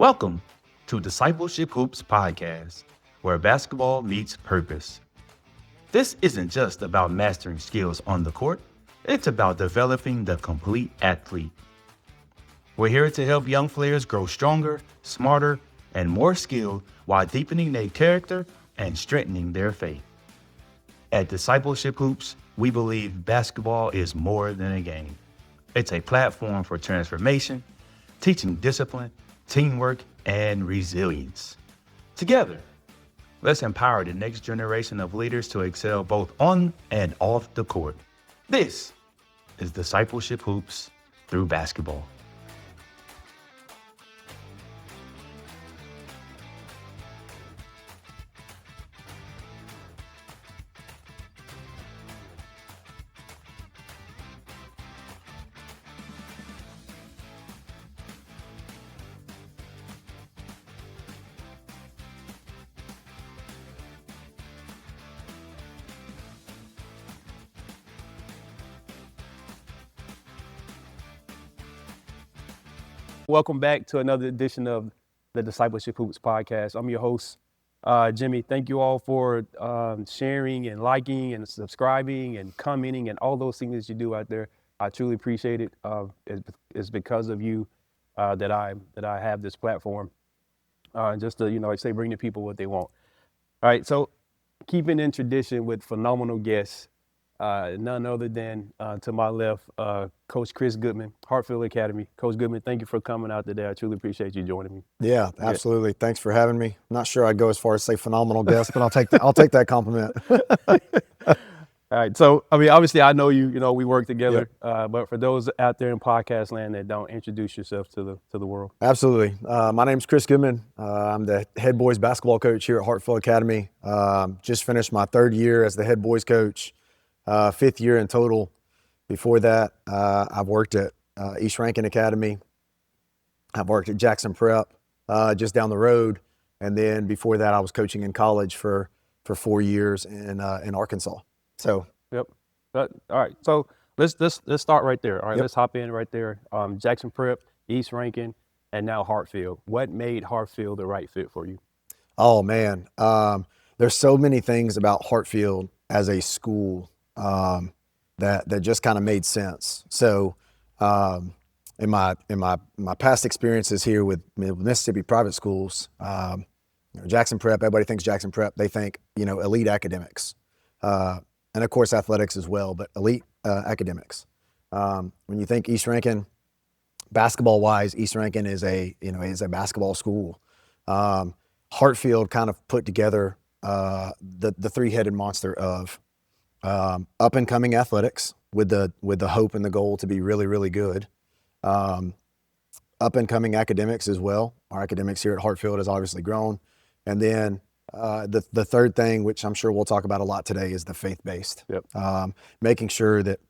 Welcome to Discipleship Hoops Podcast, where basketball meets purpose. This isn't just about mastering skills on the court, it's about developing the complete athlete. We're here to help young players grow stronger, smarter, and more skilled while deepening their character and strengthening their faith. At Discipleship Hoops, we believe basketball is more than a game. It's a platform for transformation, teaching discipline, teamwork, and resilience. Together, let's empower the next generation of leaders to excel both on and off the court. This is Discipleship Hoops through basketball. Welcome back to another edition of the Discipleship Hoops podcast. I'm your host, Jimmy. Thank you all for sharing and liking and subscribing and commenting and all those things that you do out there. I truly appreciate it. It's because of you that I have this platform, just to, like I say, bring the people what they want. All right, so keeping in tradition with phenomenal guests, none other than to my left, Coach Chris Goodman, Hartfield Academy. Coach Goodman, thank you for coming out today. I truly appreciate you joining me. Yeah, absolutely. Thanks for having me. I'm not sure I'd go as far as say phenomenal guest, but I'll take that compliment. All right. So, obviously I know you, we work together, but for those out there in podcast land that don't, introduce yourself to the world. Absolutely. My name's Chris Goodman. I'm the head boys basketball coach here at Hartfield Academy. Just finished my third year as the head boys coach, fifth year in total. Before that, I've worked at East Rankin Academy. I've worked at Jackson Prep, just down the road. And then before that, I was coaching in college for 4 years in Arkansas. So, yep. All right. So let's start right there. All right. Yep. Let's hop in right there. Jackson Prep, East Rankin, and now Hartfield. What made Hartfield the right fit for you? Oh man, there's so many things about Hartfield as a school that just kind of made sense. So, in my past experiences here with Mississippi private schools, Jackson Prep, everybody thinks Jackson Prep, they think elite academics. And of course athletics as well, but elite academics. When you think East Rankin, basketball-wise, East Rankin is a basketball school. Hartfield kind of put together the three-headed monster of up-and-coming athletics with the hope and the goal to be really, really good. Up-and-coming academics as well. Our academics here at Hartfield has obviously grown, and then the third thing, which I'm sure we'll talk about a lot today, is the faith-based. Yep. Making sure that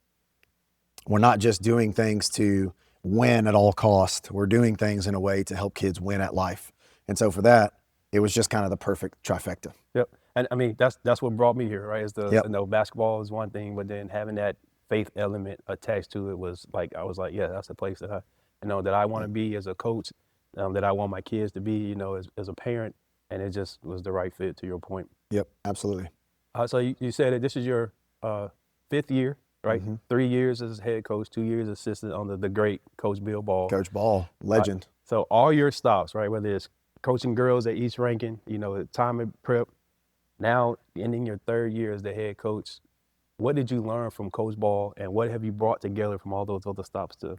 we're not just doing things to win at all costs. We're doing things in a way to help kids win at life. And so for that, it was just kind of the perfect trifecta. Yep. And that's what brought me here, right? Is Yep. Basketball is one thing, but then having that faith element attached to it was like, I was like, yeah, that's the place that I want to be as a coach, that I want my kids to be, as a parent. And it just was the right fit, to your point. Yep, absolutely. So you said that this is your fifth year, right? Mm-hmm. 3 years as head coach, 2 years assistant under the great Coach Bill Ball. Coach Ball, legend. So all your stops, right? Whether it's coaching girls at East Rankin, time at Prep, now ending your third year as the head coach, what did you learn from Coach Ball, and what have you brought together from all those other stops to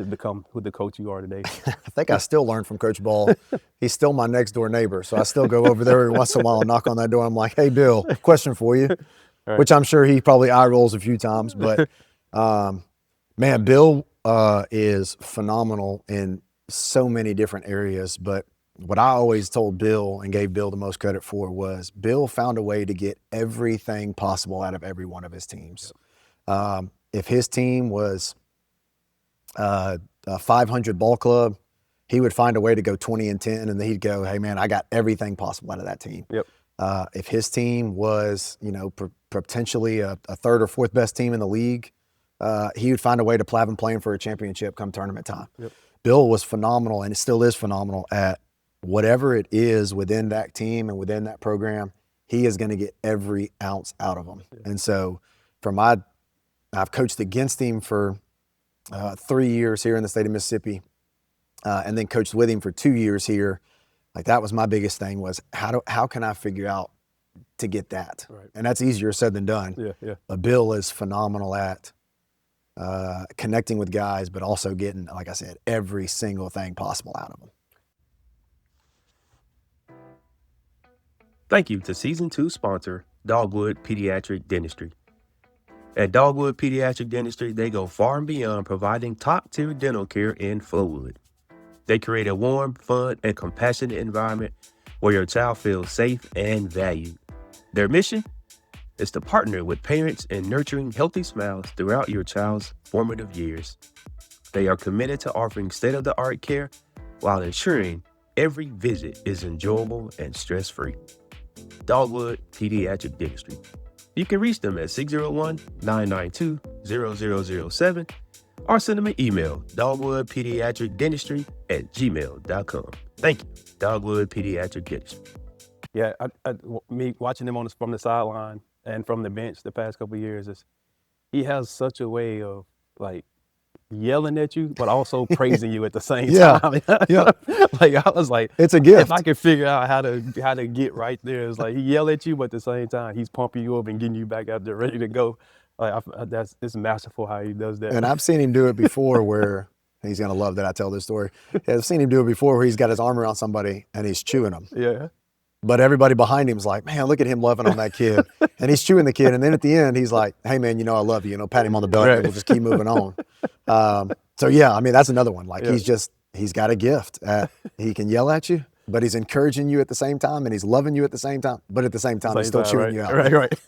become who the coach you are today? I think I still learn from Coach Ball. He's still my next door neighbor, so I still go over there every once in a while and knock on that door. I'm like, hey, Bill, question for you, right. Which I'm sure he probably eye rolls a few times. But, man, Bill is phenomenal in so many different areas. But what I always told Bill and gave Bill the most credit for was Bill found a way to get everything possible out of every one of his teams. If his team was a 500 ball club, he would find a way to go 20-10, and then he'd go, hey man, I got everything possible out of that team. Yep. If his team was, potentially a third or fourth best team in the league, he would find a way to have him playing for a championship come tournament time. Yep. Bill was phenomenal, and it still is phenomenal at whatever it is within that team and within that program. He is going to get every ounce out of them. Yeah. And so I've coached against him for 3 years here in the state of Mississippi, and then coached with him for 2 years here. Like, that was my biggest thing, was how can I figure out to get that? Right. And that's easier said than done. Yeah, yeah. But Bill is phenomenal at connecting with guys, but also getting, like I said, every single thing possible out of them. Thank you to Season 2 sponsor, Dogwood Pediatric Dentistry. At Dogwood Pediatric Dentistry, they go far and beyond providing top-tier dental care in Flowood. They create a warm, fun, and compassionate environment where your child feels safe and valued. Their mission is to partner with parents in nurturing healthy smiles throughout your child's formative years. They are committed to offering state-of-the-art care while ensuring every visit is enjoyable and stress-free. Dogwood Pediatric Dentistry. You can reach them at 601-992-0007 or send them an email, dogwoodpediatricdentistry@gmail.com. Thank you, Dogwood Pediatric Dentistry. Yeah, me watching him from the sideline and from the bench the past couple of years, he has such a way of, like, yelling at you, but also praising you at the same time. Yeah. Like, I was like, it's a gift. If I could figure out how to get right there, it's like he yell at you, but at the same time he's pumping you up and getting you back out there ready to go. Like, it's masterful how he does that. And I've seen him do it before where he's gonna love that I tell this story. I've seen him do it before where he's got his arm around somebody and he's chewing them. Yeah. But everybody behind him's like, man, look at him loving on that kid. And he's chewing the kid. And then at the end, he's like, hey, man, I love you. Pat him on the belly. Right. And we'll just keep moving on. So, yeah, I mean, that's another one. Like, he's got a gift. He can yell at you, but he's encouraging you at the same time, and he's loving you at the same time. But at the same time, he's still chewing you out. Right.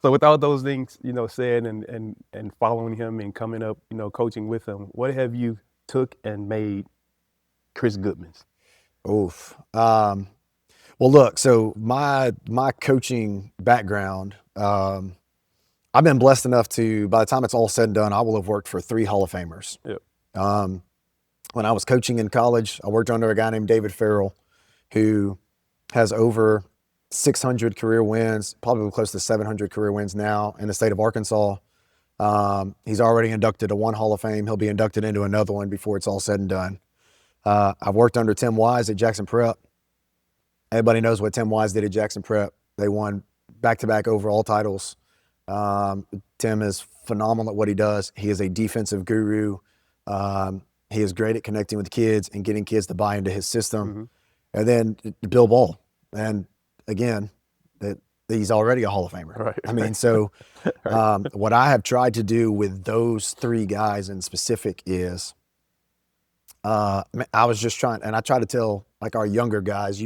So with all those things, said and following him and coming up, coaching with him, what have you took and made Chris Goodman's? Oof. Well, look, so my coaching background, I've been blessed enough to, by the time it's all said and done, I will have worked for 3 Hall of Famers. Yep. When I was coaching in college, I worked under a guy named David Farrell, who has over 600 career wins, probably close to 700 career wins now in the state of Arkansas. He's already inducted to 1 Hall of Fame. He'll be inducted into another one before it's all said and done. I've worked under Tim Wise at Jackson Prep. Everybody knows what Tim Wise did at Jackson Prep. They won back-to-back overall titles. Tim is phenomenal at what he does. He is a defensive guru. He is great at connecting with kids and getting kids to buy into his system. Mm-hmm. And then Bill Ball. And again, he's already a Hall of Famer. Right. I mean, so what I have tried to do with those 3 guys in specific is I was just trying, and I try to tell, like, our younger guys,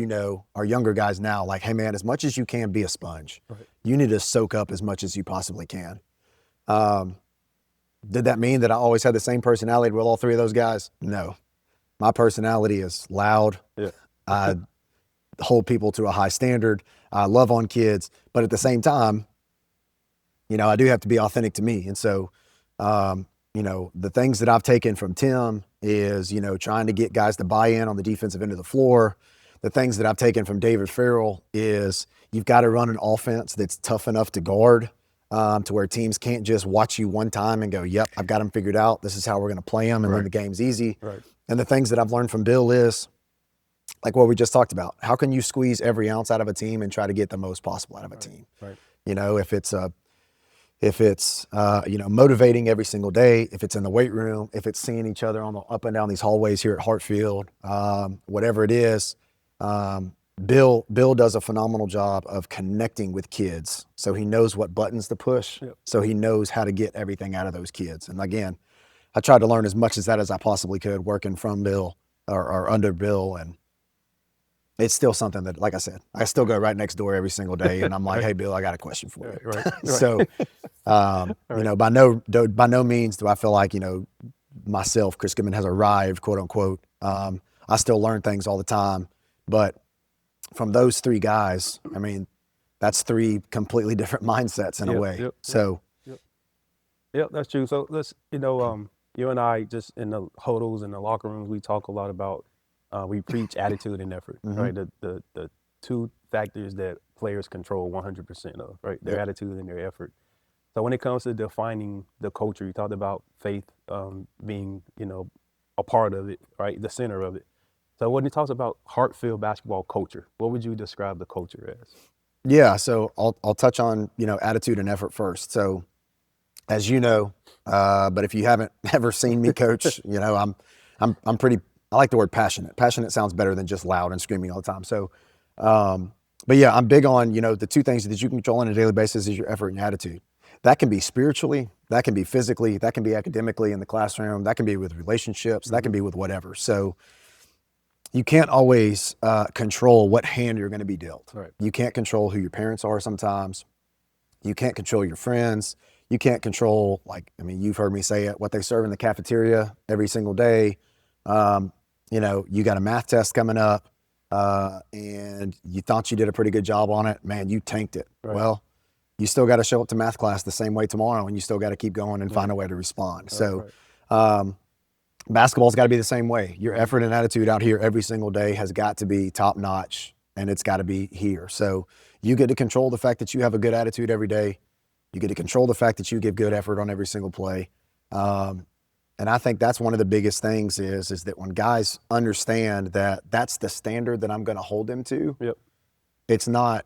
our younger guys now, like, hey, man, as much as you can, be a sponge. Right. You need to soak up as much as you possibly can. Did that mean that I always had the same personality with all 3 of those guys? No. My personality is loud. Yeah. I hold people to a high standard. I love on kids. But at the same time, I do have to be authentic to me. And so, the things that I've taken from Tim is, trying to get guys to buy in on the defensive end of the floor. The things that I've taken from David Farrell is you've got to run an offense that's tough enough to guard, to where teams can't just watch you one time and go, yep, I've got them figured out. This is how we're going to play them, and then the game's easy. Right. And the things that I've learned from Bill is, like what we just talked about, how can you squeeze every ounce out of a team and try to get the most possible out of a team? Right. If it's motivating every single day, if it's in the weight room, if it's seeing each other up and down these hallways here at Hartfield, whatever it is, Bill does a phenomenal job of connecting with kids. So he knows what buttons to push. Yep. So he knows how to get everything out of those kids. And again, I tried to learn as much as that as I possibly could working from Bill or under Bill. And it's still something that, like I said, I still go right next door every single day, and I'm like, "Hey, Bill, I got a question for you." Right. So, by no means do I feel like myself, Chris Goodman, has arrived, quote unquote. I still learn things all the time, but from those 3 guys, I mean, that's 3 completely different mindsets in a way. Yep, so, yep, that's true. So let's You and I, just in the huddles and the locker rooms, we talk a lot about, we preach attitude and effort, right? The two factors that players control 100% of, right? Their attitude and their effort. So when it comes to defining the culture, you talked about faith being, a part of it, right? The center of it. So when it talks about Hartfield basketball culture, what would you describe the culture as? Yeah, so I'll touch on, attitude and effort first. So as you know, but if you haven't ever seen me coach, I'm pretty, I like the word passionate. Passionate sounds better than just loud and screaming all the time. So, but yeah, I'm big on, the two things that you can control on a daily basis is your effort and your attitude. That can be spiritually, that can be physically, that can be academically in the classroom, that can be with relationships, that can be with whatever. So you can't always control what hand you're going to be dealt. Right. You can't control who your parents are sometimes. You can't control your friends. You can't control, you've heard me say it, what they serve in the cafeteria every single day. You got a math test coming up and you thought you did a pretty good job on it. Man, you tanked it. Right. Well, you still got to show up to math class the same way tomorrow, and you still got to keep going and find a way to respond. Basketball's got to be the same way. Your effort and attitude out here every single day has got to be top notch, and it's got to be here. So you get to control the fact that you have a good attitude every day. You get to control the fact that you give good effort on every single play. And I think that's one of the biggest things is that when guys understand that that's the standard that I'm going to hold them to, it's not,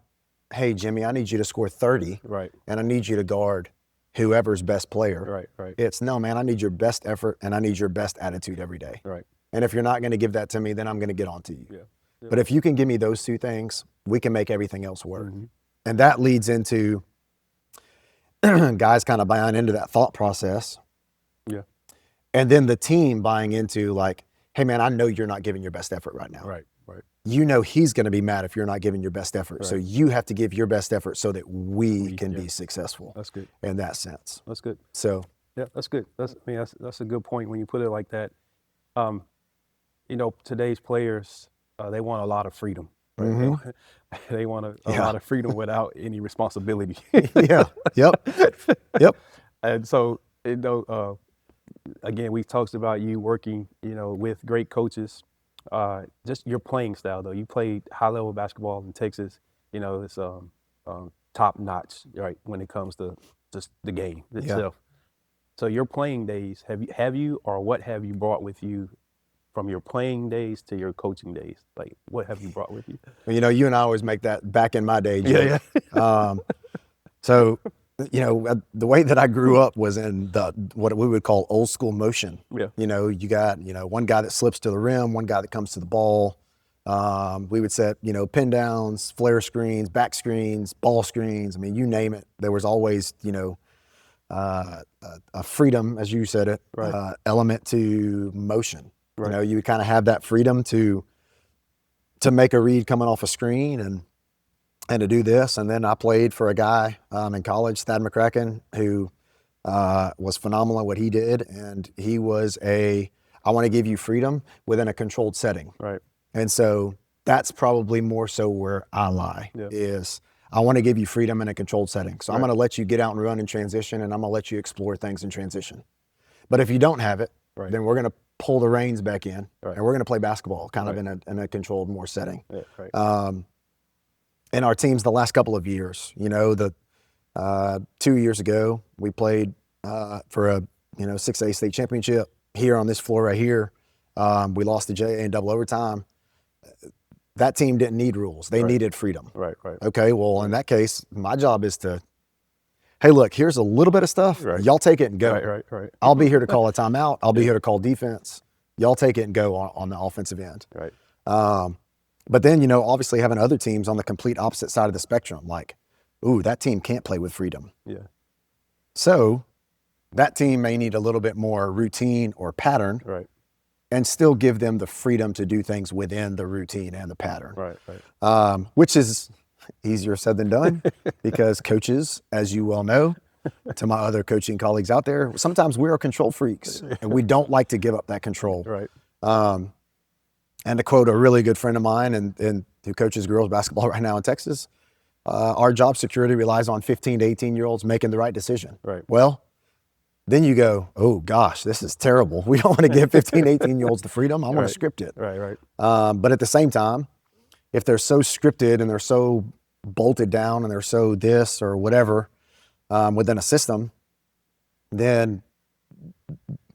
hey, Jimmy, I need you to score 30, right, and I need you to guard whoever's best player. Right. It's, no, man, I need your best effort, and I need your best attitude every day. Right. And if you're not going to give that to me, then I'm going to get on to you. Yeah. But if you can give me those two things, we can make everything else work. And that leads into guys kind of buying into that thought process. Yeah. And then the team buying into hey, man, I know you're not giving your best effort right now. Right. You know he's going to be mad if you're not giving your best effort. Right. So you have to give your best effort so that we can be successful. That's good. In that sense. That's good. So. Yeah, that's good. That's a good point when you put it like that. Today's players, they want a lot of freedom. Right? They want a lot of freedom without any responsibility. Yeah. Yep. And so, again, we talked about you working, with great coaches. Just your playing style, though. You played high-level basketball in Texas. It's top notch, right, when it comes to just the game itself. So your playing days, have you or what have you brought with you from your playing days to your coaching days? Like, what have you brought with you? Well, you and I always make that back in my day, Joe. Yeah. So, the way that I grew up was in what we would call old school motion. Yeah. You got, one guy that slips to the rim, one guy that comes to the ball. We would set, pin downs, flare screens, back screens, ball screens. You name it. There was always, a freedom, as you said it, right, element to motion. Right. You would kind of have that freedom to make a read coming off a screen and to do this. And then I played for a guy in college, Thad McCracken, who was phenomenal at what he did. And he was I want to give you freedom within a controlled setting. Right. And so that's probably more so where I lie, is I want to give you freedom in a controlled setting. So I'm going to let you get out and run in transition, and I'm going to let you explore things in transition. But if you don't have it, then we're going to pull the reins back in, and we're going to play basketball kind of in a controlled more setting. Yeah, right. And our teams the last couple of years, 2 years ago, we played for a 6A state championship here on this floor right here. We lost to JA in double overtime. That team didn't need rules. They needed freedom. Right. Okay, well, in that case, my job is to, hey, look, here's a little bit of stuff. Right. Y'all take it and go. Right. I'll be here to call a timeout. I'll be here to call defense. Y'all take it and go on the offensive end. Right. But then, obviously having other teams on the complete opposite side of the spectrum, like, ooh, that team can't play with freedom. Yeah. So that team may need a little bit more routine or pattern. Right. And still give them the freedom to do things within the routine and the pattern. Right. Which is easier said than done because coaches, as you well know, to my other coaching colleagues out there, sometimes we are control freaks and we don't like to give up that control. Right. And to quote a really good friend of mine and who coaches girls basketball right now in Texas, our job security relies on 15 to 18-year-olds making the right decision. Right. Well, then you go, oh gosh, this is terrible. We don't want to give 15, 18-year-olds the freedom. I want to script it. Right. But at the same time, if they're so scripted and they're so bolted down and they're so this or whatever within a system, then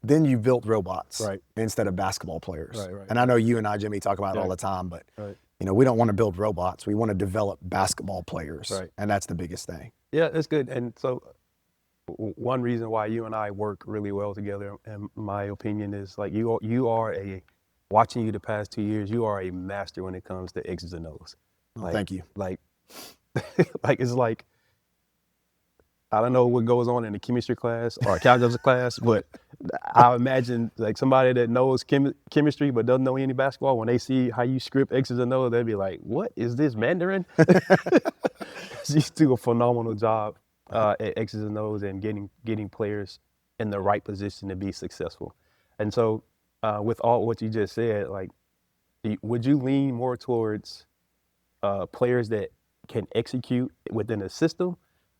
you built robots instead of basketball players. Right. And I know you and I, Jimmy, talk about it all the time, but we don't want to build robots. We want to develop basketball players, and that's the biggest thing. Yeah, that's good. And so one reason why you and I work really well together, in my opinion, is like watching you the past 2 years, you are a master when it comes to X's and O's. Like, thank you. Like, it's like, I don't know what goes on in the chemistry class or calculus class, but I imagine like somebody that knows chemistry but doesn't know any basketball, when they see how you script X's and O's, they'd be like, what is this, Mandarin? You do a phenomenal job at X's and O's and getting players in the right position to be successful. And so with all what you just said, like, would you lean more towards players that can execute within a system,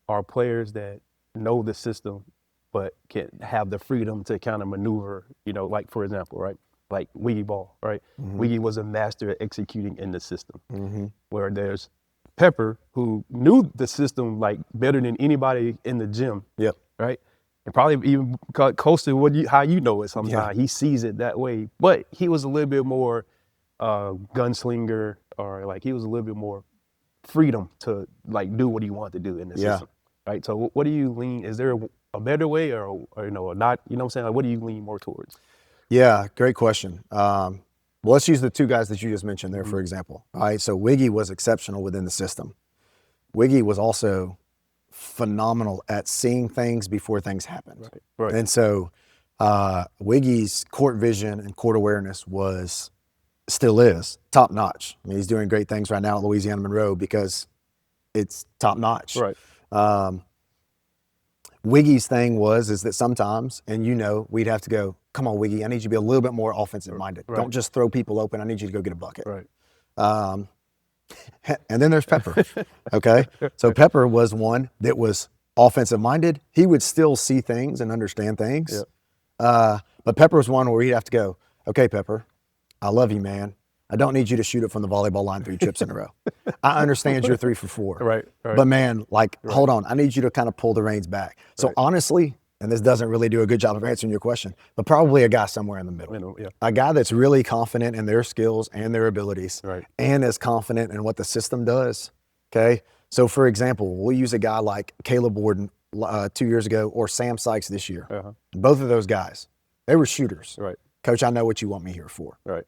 or players that know the system but can have the freedom to kind of maneuver, like, for example, right? Like Wiggy Ball, right? Mm-hmm. Wiggy was a master at executing in the system, where there's Pepper, who knew the system like better than anybody in the gym, right? And probably even close to how you know it sometimes. He sees it that way, but he was a little bit more gunslinger, or like he was a little bit more freedom to like do what he wanted to do in the system, right? So what do you lean? Is there a better way, or not? You know what I'm saying? Like, what do you lean more towards? Yeah, great question. Well, let's use the two guys that you just mentioned there, for example. All right, so Wiggy was exceptional within the system. Wiggy was also phenomenal at seeing things before things happened. Right. And so Wiggy's court vision and court awareness still is top notch. I mean, he's doing great things right now at Louisiana Monroe because it's top notch. Right. Wiggy's thing is that sometimes, and we'd have to go, come on, Wiggy, I need you to be a little bit more offensive minded. Right. Don't just throw people open. I need you to go get a bucket. Right. And then there's Pepper. Okay. So Pepper was one that was offensive minded. He would still see things and understand things. But Pepper was one where he'd have to go, okay, Pepper, I love you, man. I don't need you to shoot it from the volleyball line 3 chips in a row. I understand you're 3 for 4. Right. But man, hold on. I need you to kind of pull the reins back. So honestly, and this doesn't really do a good job of answering your question, but probably a guy somewhere in the middle. A guy that's really confident in their skills and their abilities, and is confident in what the system does. Okay. So for example, we'll use a guy like Caleb Borden 2 years ago, or Sam Sykes this year. Both of those guys, they were shooters. Right. Coach, I know what you want me here for. Right.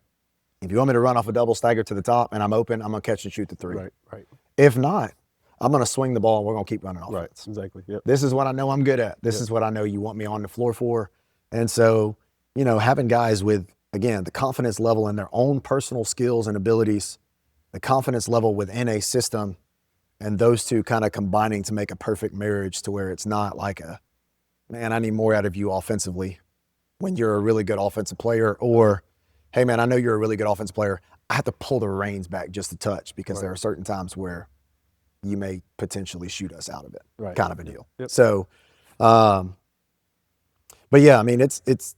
If you want me to run off a double stagger to the top and I'm open, I'm going to catch and shoot the 3. Right. If not, I'm going to swing the ball and we're going to keep running offense. Right, exactly. Yep. This is what I know I'm good at. This is what I know you want me on the floor for. And so, having guys with, again, the confidence level in their own personal skills and abilities, the confidence level within a system, and those two kind of combining to make a perfect marriage, to where it's not like man, I need more out of you offensively when you're a really good offensive player, or, hey, man, I know you're a really good offensive player. I have to pull the reins back just a touch because there are certain times where you may potentially shoot us out of it, kind of a deal. Yep. So, but yeah, I mean, and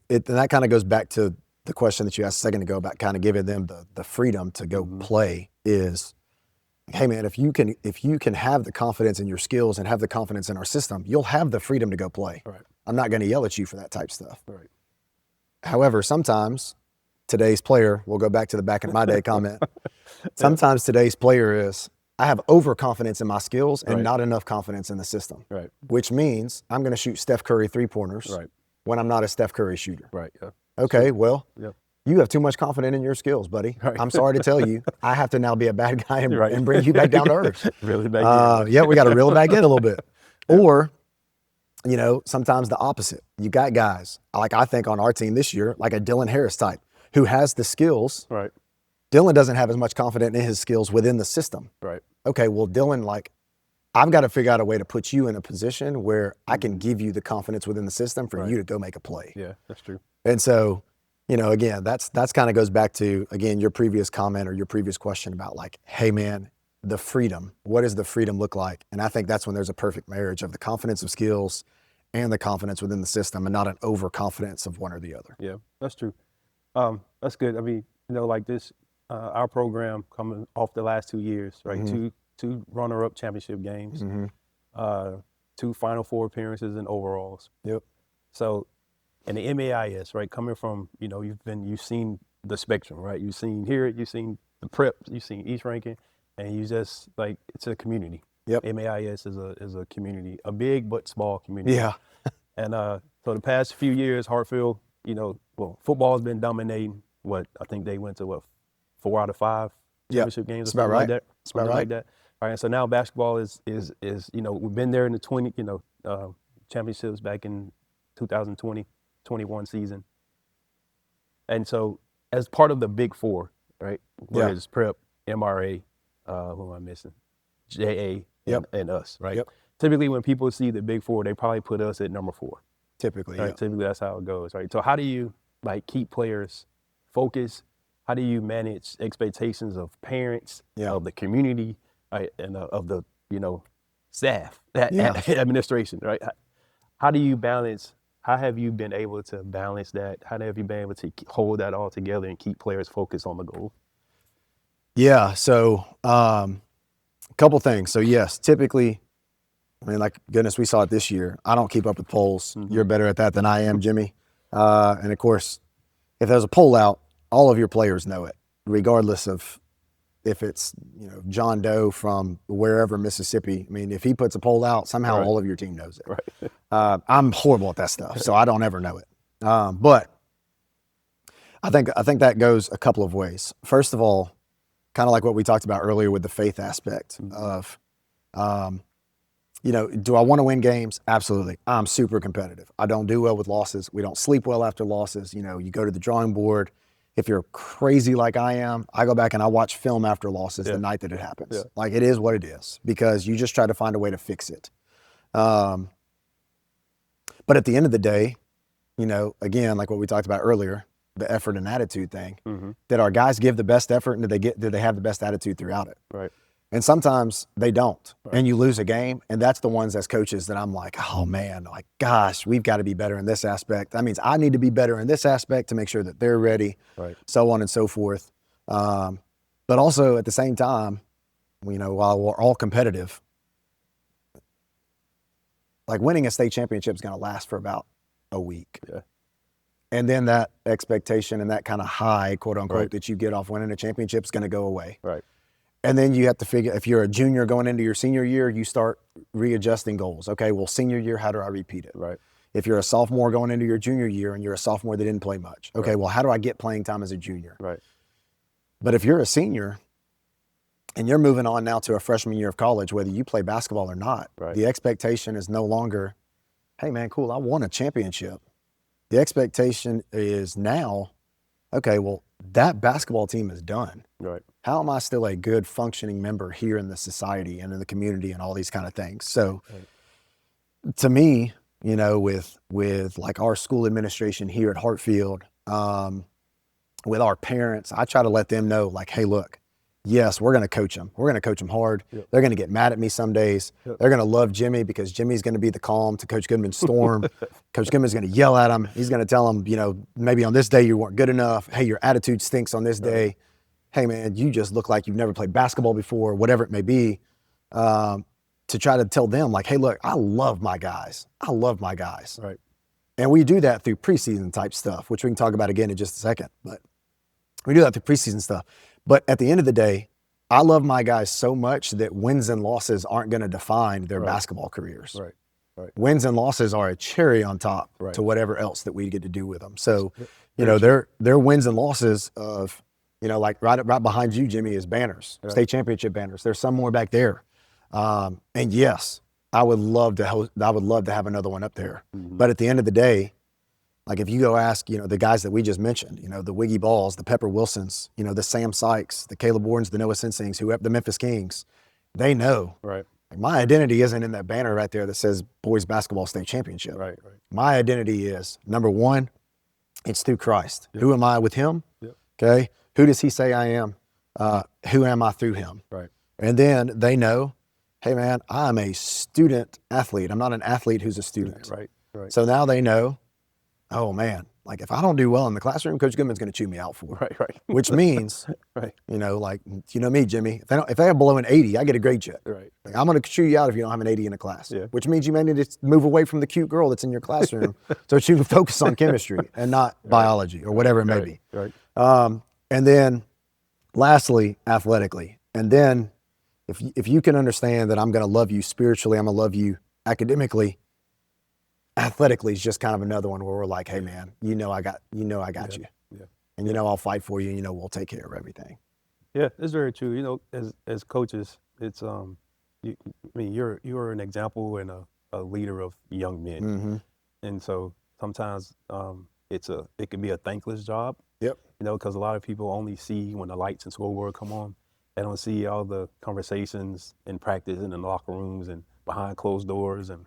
that kind of goes back to the question that you asked a second ago about kind of giving them the freedom to go play is, hey man, if you can have the confidence in your skills and have the confidence in our system, you'll have the freedom to go play. Right. I'm not going to yell at you for that type stuff. Right. However, sometimes today's player, we'll go back to the back in my day comment. Sometimes today's player is, I have overconfidence in my skills and not enough confidence in the system. Right. Which means I'm going to shoot Steph Curry 3-pointers when I'm not a Steph Curry shooter. Right. Yeah. Okay. Well, you have too much confidence in your skills, buddy. Right. I'm sorry to tell you, I have to now be a bad guy and bring you back down to earth. Reel it back in. Yeah, we got to reel it back in a little bit. Or, sometimes the opposite. You got guys, like I think on our team this year, like a Dylan Harris type, who has the skills. Right. Dylan doesn't have as much confidence in his skills within the system. Right. Okay, well, Dylan, I've got to figure out a way to put you in a position where I can give you the confidence within the system for you to go make a play. Yeah, that's true. And so, again, that's kind of goes back to, again, your previous comment or your previous question about hey man, the freedom, what does the freedom look like? And I think that's when there's a perfect marriage of the confidence of skills and the confidence within the system, and not an overconfidence of one or the other. Yeah, that's true. That's good. I mean, like this, our program coming off the last 2 years, right? Mm-hmm. Two runner-up championship games, Mm-hmm. 2 Final Four appearances and overalls. Yep. So, and the MAIS, right? Coming from, you've seen the spectrum, right? You've seen here, you've seen the prep, you've seen East Rankin, and you just like it's a community. Yep. MAIS is a community, a big but small community. Yeah. And so the past few years, Hartfield, football has been dominating. I think they went to 4 out of 5 championship games. That's about right. Like that. That's about Something right. like that. All right. So now basketball is we've been there in the championships back in 2020-21 season. And so as part of the Big Four, right? Where it's prep, MRA, who am I missing? JA, and us, right? Yep. Typically when people see the Big Four, they probably put us at number 4. Typically, right? yeah. Typically that's how it goes, right? So how do you keep players focused? How do you manage expectations of parents, of the community, right? And of the, staff, administration, right? How do you balance? How have you been able to balance that? How have you been able to hold that all together and keep players focused on the goal? Yeah. So, a couple things. So yes, typically, I mean, like goodness, we saw it this year. I don't keep up with polls. Mm-hmm. You're better at that than I am, Jimmy. And of course, if there's a poll out, all of your players know it, regardless of if it's John Doe from wherever, Mississippi. I mean, if he puts a poll out, somehow all of your team knows it. Right. I'm horrible at that stuff, so I don't ever know it. But I think that goes a couple of ways. First of all, kind of like what we talked about earlier with the faith aspect of, do I want to win games? Absolutely. I'm super competitive. I don't do well with losses. We don't sleep well after losses. You go to the drawing board. If you're crazy like I am, I go back and I watch film after losses the night that it happens. Yeah. Like it is what it is, because you just try to find a way to fix it. But at the end of the day, again, like what we talked about earlier, the effort and attitude thing, did our guys give the best effort, and did they have the best attitude throughout it? Right. And sometimes they don't, and you lose a game, and that's the ones as coaches that I'm like, oh man, like gosh, we've got to be better in this aspect. That means I need to be better in this aspect to make sure that they're ready, so on and so forth. But also at the same time, while we're all competitive, like winning a state championship is going to last for about a week. Yeah. And then that expectation and that kind of high, quote unquote, that you get off winning a championship is going to go away. Right. And then you have to figure, if you're a junior going into your senior year, you start readjusting goals. Okay, well, senior year, how do I repeat it? Right. If you're a sophomore going into your junior year and you're a sophomore that didn't play much, okay, well, how do I get playing time as a junior? Right. But if you're a senior and you're moving on now to a freshman year of college, whether you play basketball or not, the expectation is no longer, hey man, cool, I won a championship. The expectation is now, okay, well, that basketball team is done. Right. How am I still a good functioning member here in the society and in the community and all these kind of things? So to me, with like our school administration here at Hartfield, with our parents, I try to let them know, like, hey, look, yes, we're going to coach them. We're going to coach them hard. Yep. They're going to get mad at me some days. Yep. They're going to love Jimmy because Jimmy's going to be the calm to Coach Goodman's storm. Coach Goodman's going to yell at him. He's going to tell him, maybe on this day you weren't good enough. Hey, your attitude stinks on this day. Hey, man, you just look like you've never played basketball before, whatever it may be, to try to tell them, like, hey, look, I love my guys. I love my guys. Right. And we do that through preseason type stuff, which we can talk about again in just a second. But we do that through preseason stuff. But at the end of the day, I love my guys so much that wins and losses aren't going to define their basketball careers. Right. Right. Wins and losses are a cherry on top to whatever else that we get to do with them. So, their wins and losses of, like right behind you, Jimmy, is banners, state championship banners. There's some more back there. And yes, I would love to have another one up there. Mm-hmm. But at the end of the day, like if you go ask, the guys that we just mentioned, the Wiggy Balls, the Pepper Wilsons, the Sam Sykes, the Caleb Wardens, the Noah Sensings, the Memphis Kings, they know. Right. Like my identity isn't in that banner right there that says boys basketball state championship. Right. My identity is, number one, it's through Christ. Yep. Who am I with him? Yep. Okay. Who does he say I am? Who am I through him? Right. And then they know, hey man, I'm a student athlete. I'm not an athlete who's a student. Right. Right. So now they know, oh man, like if I don't do well in the classroom, Coach Goodman's going to chew me out for it. Right. Which means, Right. like, me, Jimmy, if they have below an 80, I get a grade check. Right. Like, I'm going to chew you out if you don't have an 80 in a class. Yeah. Which means you may need to move away from the cute girl that's in your classroom so that you can focus on chemistry and not biology or whatever it may be. Right. And then lastly, athletically. And then if you can understand that I'm going to love you spiritually, I'm going to love you academically, athletically is just kind of another one where we're like, hey man, I got you. Yeah. And I'll fight for you, we'll take care of everything. Yeah, it's very true. As coaches, it's you're an example and a leader of young men. Mm-hmm. And so sometimes it can be a thankless job. Yep. Because a lot of people only see when the lights and scoreboard come on. They don't see all the conversations and practice in the locker rooms and behind closed doors and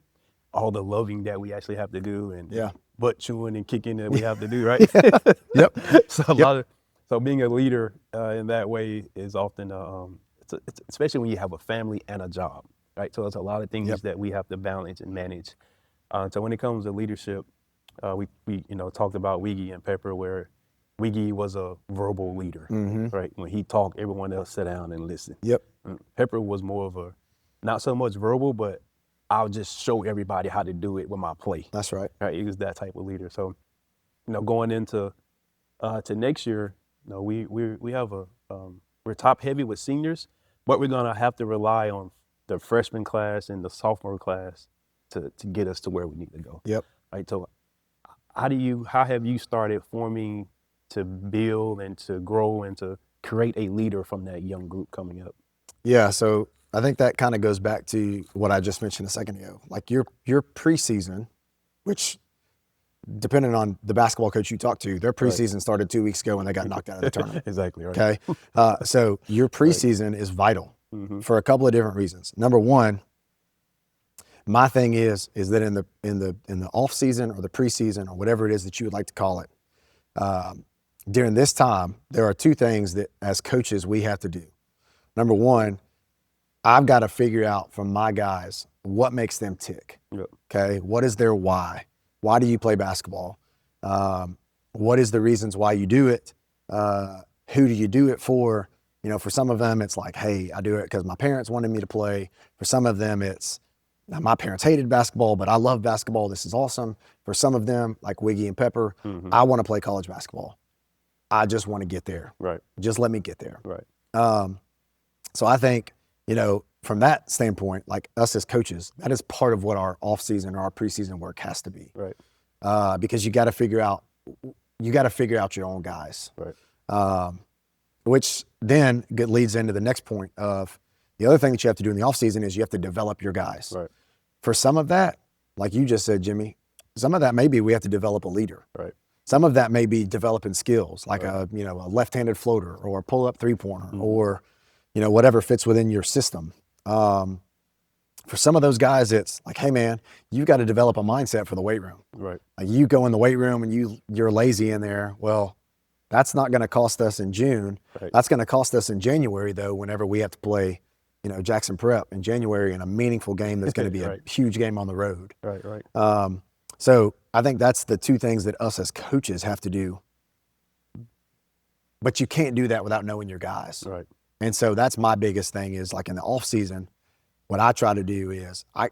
all the loving that we actually have to do and butt chewing and kicking that we have to do, right? Yep. So being a leader in that way is often it's especially when you have a family and a job, right? So there's a lot of things that we have to balance and manage. So when it comes to leadership, we talked about Wiggy and Pepper, where Wiggy was a verbal leader, right? When he talked, everyone else sat down and listened. Yep. Pepper was more of a, not so much verbal, but I'll just show everybody how to do it with my play. That's right. Right. He was that type of leader. So, going into to next year, we have we're top heavy with seniors, but we're gonna have to rely on the freshman class and the sophomore class to get us to where we need to go. Yep. Right. So, how have you started forming to build and to grow and to create a leader from that young group coming up? Yeah. So I think that kind of goes back to what I just mentioned a second ago. Like your preseason, which depending on the basketball coach you talk to, their preseason started 2 weeks ago when they got knocked out of the tournament. Exactly right. Okay. So your preseason is vital for a couple of different reasons. Number one, my thing is that in the off season or the preseason or whatever it is that you would like to call it, during this time, there are two things that as coaches we have to do. Number one, I've got to figure out from my guys what makes them tick. Yep. Okay. What is their why? Why do you play basketball? What is the reasons why you do it? Who do you do it for? For some of them, it's like, hey, I do it because my parents wanted me to play. For some of them, it's my parents hated basketball, but I love basketball. This is awesome. For some of them, like Wiggy and Pepper, I want to play college basketball. I just want to get there. Right. Just let me get there. Right. So I think, from that standpoint, like us as coaches, that is part of what our off season or our preseason work has to be. Right. Because you got to figure out your own guys. Right. Which then leads into the next point of the other thing that you have to do in the off season is you have to develop your guys. Right. For some of that, like you just said, Jimmy, some of that maybe we have to develop a leader. Right. Some of that may be developing skills like a left-handed floater or a pull-up three-pointer or, whatever fits within your system. For some of those guys, it's like, hey man, you've got to develop a mindset for the weight room. Right. Like you go in the weight room and you're lazy in there. Well, that's not going to cost us in June. Right. That's going to cost us in January though, whenever we have to play, Jackson Prep in January in a meaningful game that's going to be a huge game on the road. Right. Right. So I think that's the two things that us as coaches have to do. But you can't do that without knowing your guys. Right. And so that's my biggest thing is like in the off season, what I try to do is I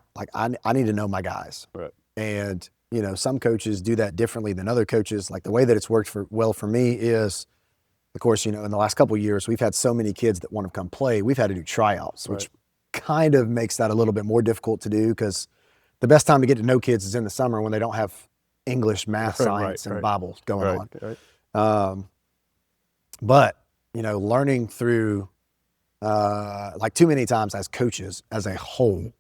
need to know my guys. Right. And, some coaches do that differently than other coaches. Like the way that it's worked well for me is, of course, in the last couple of years, we've had so many kids that want to come play. We've had to do tryouts, which kind of makes that a little bit more difficult to do because the best time to get to know kids is in the summer when they don't have English, math, science, and Bible going on. Right. But, learning through, like too many times as coaches as a whole,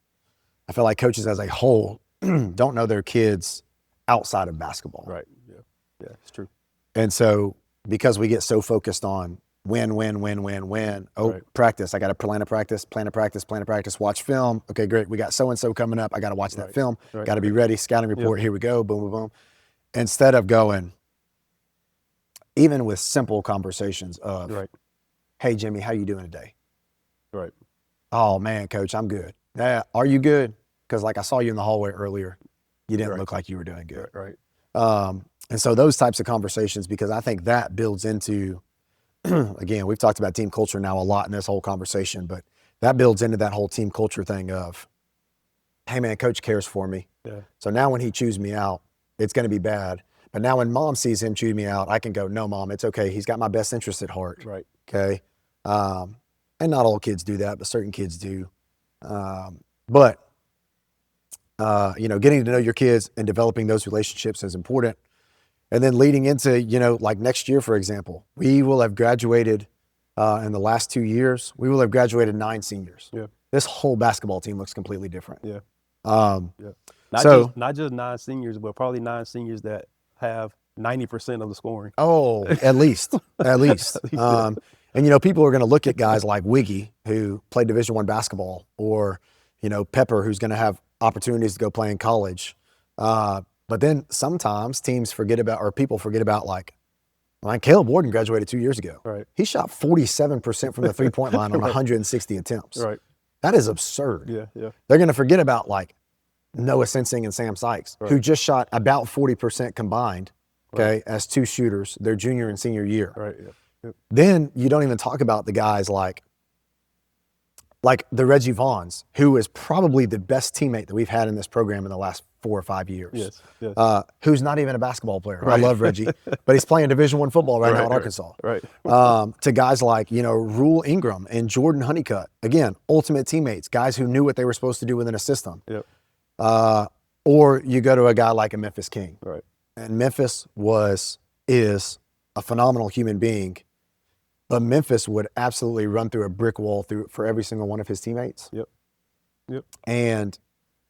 I feel like coaches as a whole don't know their kids outside of basketball. Right. Yeah, it's true. And so because we get so focused on win. Oh, practice. I got to plan a practice, watch film. Okay, great. We got so-and-so coming up. I got to watch that film. Got to be ready. Scouting report. Here we go. Boom, boom, boom. Instead of going, even with simple conversations of, hey, Jimmy, how you doing today? Right. Oh, man, coach, I'm good. Yeah, are you good? Because like I saw you in the hallway earlier. you didn't Right. look like you were doing good. Right. And so those types of conversations, because I think that builds into, again, we've talked about team culture now a lot in this whole conversation, but that builds into that whole team culture thing of, hey man, coach cares for me. Yeah. So now when he chews me out, it's going to be bad. But now when mom sees him chew me out, I can go, no, mom, it's okay. He's got my best interest at heart. Right. Okay. And not all kids do that, but certain kids do. But getting to know your kids and developing those relationships is important. And then leading into, like next year, for example, we will have graduated in the last 2 years, we will have graduated 9 seniors. Yeah. This whole basketball team looks completely different. Yeah. Yeah. Not just 9 seniors, but probably 9 seniors that have 90% of the scoring. Oh, at least. And people are going to look at guys like Wiggy, who played Division I basketball, or Pepper, who's going to have opportunities to go play in college. But then sometimes people forget about like Caleb Warden graduated 2 years ago. Right. He shot 47% from the 3-point line on 160 attempts. Right. That is absurd. Yeah. They're going to forget about like Noah Sensing and Sam Sykes, who just shot about 40% combined, as 2 shooters their junior and senior year. Right. Yeah. Yep. Then you don't even talk about the guys like the Reggie Vaughns, who is probably the best teammate that we've had in this program in the last 4 or 5 years. Yes. Who's not even a basketball player. Right. I love Reggie, but he's playing Division I football now at Arkansas. Right. To guys like, Rule Ingram and Jordan Honeycutt. Again, ultimate teammates, guys who knew what they were supposed to do within a system. Yep. Or you go to a guy like a Memphis King. Right. And Memphis is a phenomenal human being. But Memphis would absolutely run through a brick wall for every single one of his teammates. Yep. And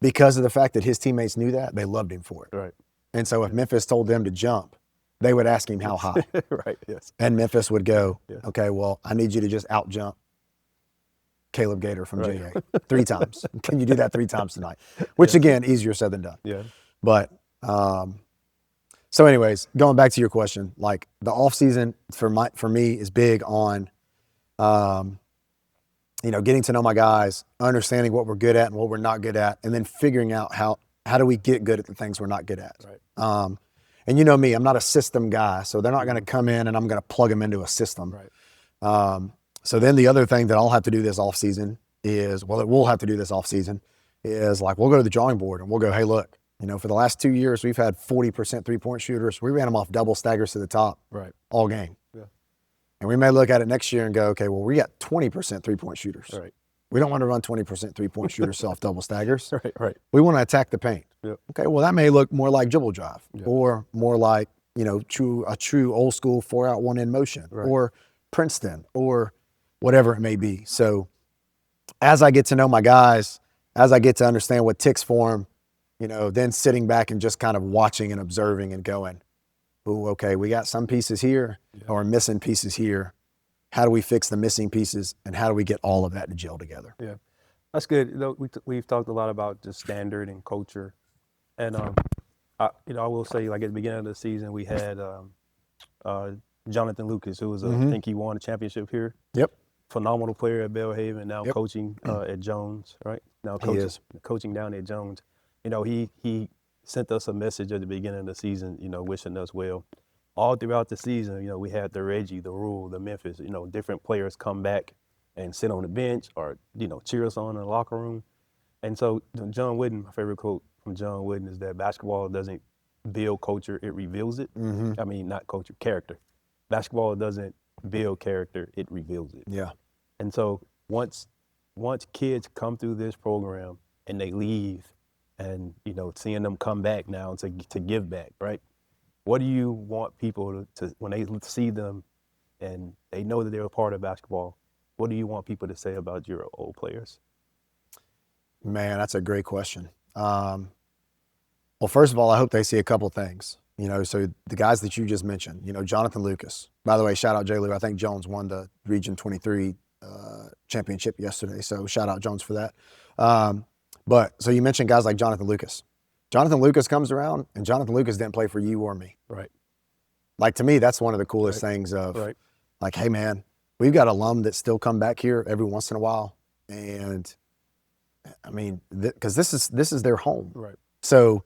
because of the fact that his teammates knew that, they loved him for it. Right. And so if Memphis told them to jump, they would ask him how high. Right. Yes. And Memphis would go, Yes. okay, well, I need you to just out jump Caleb Gator from Right. JA 3 times. Can you do that 3 times tonight? Which again, easier said than done. Yeah. But so anyways, going back to your question, like the off season for me is big on, getting to know my guys, understanding what we're good at and what we're not good at, and then figuring out how do we get good at the things we're not good at. Right. And you know me, I'm not a system guy, so they're not going to come in and I'm going to plug them into a system. Right. So then the other thing that I'll have to do this off season we'll have to do this off season is like we'll go to the drawing board and we'll go, hey, look. For the last 2 years, we've had 40% 3-point shooters. We ran them off double staggers to the top all game. Yeah. And we may look at it next year and go, okay, well, we got 20% 3-point shooters. Right. We don't want to run 20% 3-point shooters off double staggers. Right. We want to attack the paint. Yep. Okay, well, that may look more like dribble drive or more like, a true old school 4-out 1-in motion or Princeton or whatever it may be. So as I get to know my guys, as I get to understand what ticks for them, then sitting back and just kind of watching and observing and going, oh, okay, we got some pieces here or missing pieces here. How do we fix the missing pieces and how do we get all of that to gel together? Yeah, that's good. We've talked a lot about just standard and culture. And, I will say, like at the beginning of the season, we had Jonathan Lucas, who was, I think he won a championship here. Yep. Phenomenal player at Belhaven, now coaching at Jones, right? Now coaching down at Jones. He sent us a message at the beginning of the season, wishing us well. All throughout the season, we had the Reggie, the Rule, the Memphis, different players come back and sit on the bench or, cheer us on in the locker room. And so John Wooden, my favorite quote from John Wooden is that basketball doesn't build culture, it reveals it. Mm-hmm. I mean, not culture, character. Basketball doesn't build character, it reveals it. Yeah. And so once kids come through this program and they leave, and seeing them come back now to give back, right? What do you want people to when they see them and they know that they're a part of basketball, what do you want people to say about your old players? Man, that's a great question. Well, first of all, I hope they see a couple things. So the guys that you just mentioned, Jonathan Lucas. By the way, shout out J. Lou. I think Jones won the Region 23 championship yesterday, so shout out Jones for that. But so you mentioned guys like Jonathan Lucas. Jonathan Lucas comes around, and Jonathan Lucas didn't play for you or me. Right. Like, to me, that's one of the coolest things of, like, hey, man, we've got alum that still come back here every once in a while. And, I mean, because this is their home. Right. So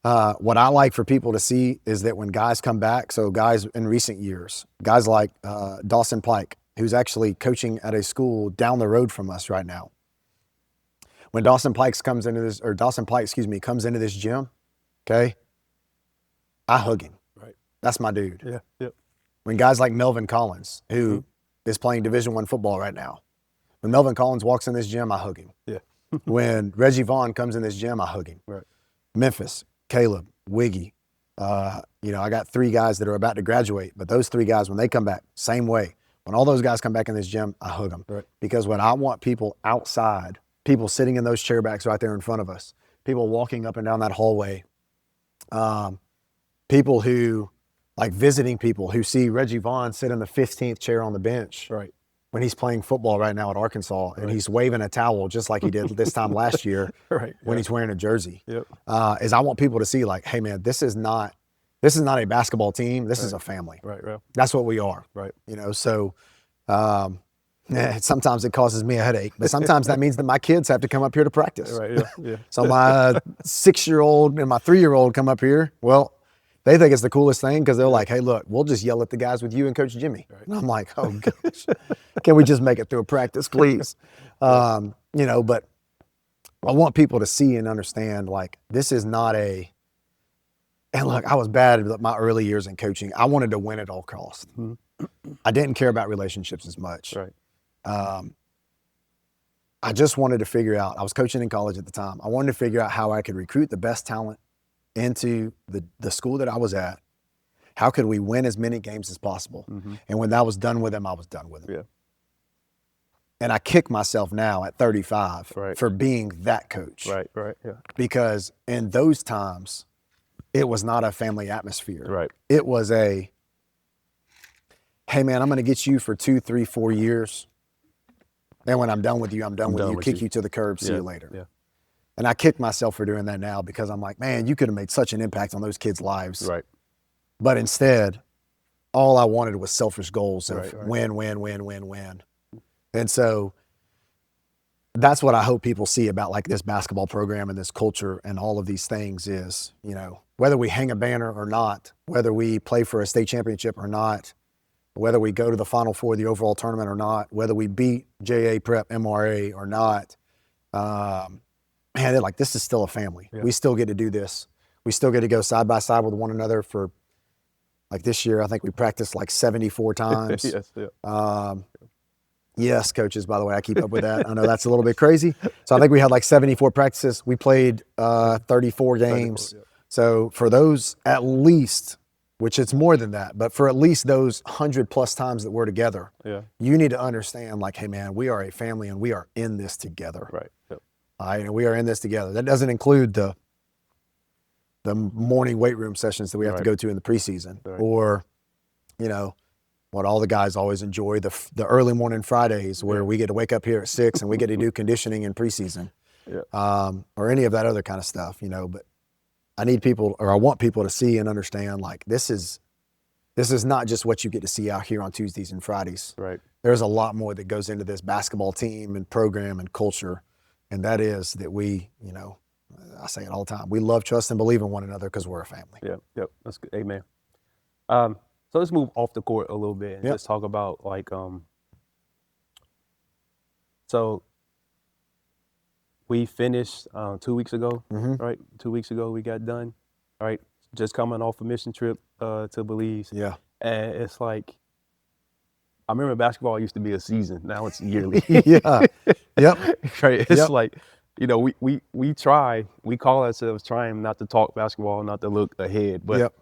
What I like for people to see is that when guys come back, so guys in recent years, guys like Dawson Pike, who's actually coaching at a school down the road from us right now. When Dawson Pike, comes into this gym, okay, I hug him. Right. That's my dude. Yeah. Yep. When guys like Melvin Collins, who is playing Division I football right now, when Melvin Collins walks in this gym, I hug him. Yeah. When Reggie Vaughn comes in this gym, I hug him. Right. Memphis, Caleb, Wiggy. I got 3 guys that are about to graduate, but those 3 guys, when they come back, same way. When all those guys come back in this gym, I hug them. Right. Because when I want people outside, people sitting in those chairbacks right there in front of us, people walking up and down that hallway, people who, like visiting people who see Reggie Vaughn sit in the 15th chair on the bench. Right. When he's playing football right now at Arkansas, and he's waving a towel just like he did this time last year Right. when he's wearing a jersey. Yep. Is I want people to see, like, hey man, this is not a basketball team. This is a family. Right. Right. That's what we are. Right. So sometimes it causes me a headache, but sometimes that means that my kids have to come up here to practice. Right. Yeah. Yeah. So my 6-year-old and my 3-year-old come up here. Well, they think it's the coolest thing because they're like, hey, look, we'll just yell at the guys with you and Coach Jimmy. Right. And I'm like, oh, gosh, can we just make it through a practice, please? But I want people to see and understand, like, this is not and look, I was bad at my early years in coaching. I wanted to win at all costs. Mm-hmm. I didn't care about relationships as much. Right. I just wanted to figure out, I was coaching in college at the time. I wanted to figure out how I could recruit the best talent into the school that I was at. How could we win as many games as possible? Mm-hmm. And when that was done with him, I was done with him. Yeah. And I kick myself now at 35 for being that coach. Right. Right. Yeah. Because in those times, it was not a family atmosphere. Right. It was hey man, I'm going to get you for 2, 3, 4 years. And when I'm done with you, I'm done with you. Kick you to the curb. See you later. Yeah. And I kick myself for doing that now because I'm like, man, you could have made such an impact on those kids' lives. Right. But instead, all I wanted was selfish goals of Right. win. And so that's what I hope people see about, like, this basketball program and this culture and all of these things is, whether we hang a banner or not, whether we play for a state championship or not, whether we go to the Final Four of the overall tournament or not, whether we beat JA, Prep, MRA or not, man, they're like, this is still a family. Yeah. We still get to do this. We still get to go side by side with one another for, like, this year, I think we practiced like 74 times. Yes. Yeah. Yes, coaches, by the way, I keep up with that. I know that's a little bit crazy. So I think we had like 74 practices. We played 34 games. 34, yeah. So for those, at least, which it's more than that, but for at least those 100+ times that we're together, you need to understand, like, hey man, we are a family and we are in this together. Right. Yep. And we are in this together. That doesn't include the morning weight room sessions that we have to go to in the preseason, or, what all the guys always enjoy, the early morning Fridays where we get to wake up here at 6 and we get to do conditioning in preseason, or any of that other kind of stuff, but I want people to see and understand, like, this is not just what you get to see out here on Tuesdays and Fridays. Right. There's a lot more that goes into this basketball team and program and culture. And that is that we, I say it all the time, we love, trust, and believe in one another because we're a family. Yep. That's good. Amen. So let's move off the court a little bit and just talk about, like, so we finished 2 weeks ago, right? 2 weeks ago we got done, right? Just coming off a mission trip to Belize. Yeah. And it's like, I remember basketball used to be a season. Now it's yearly. Yeah. Yep. Right. It's like, we call ourselves trying not to talk basketball, not to look ahead. But,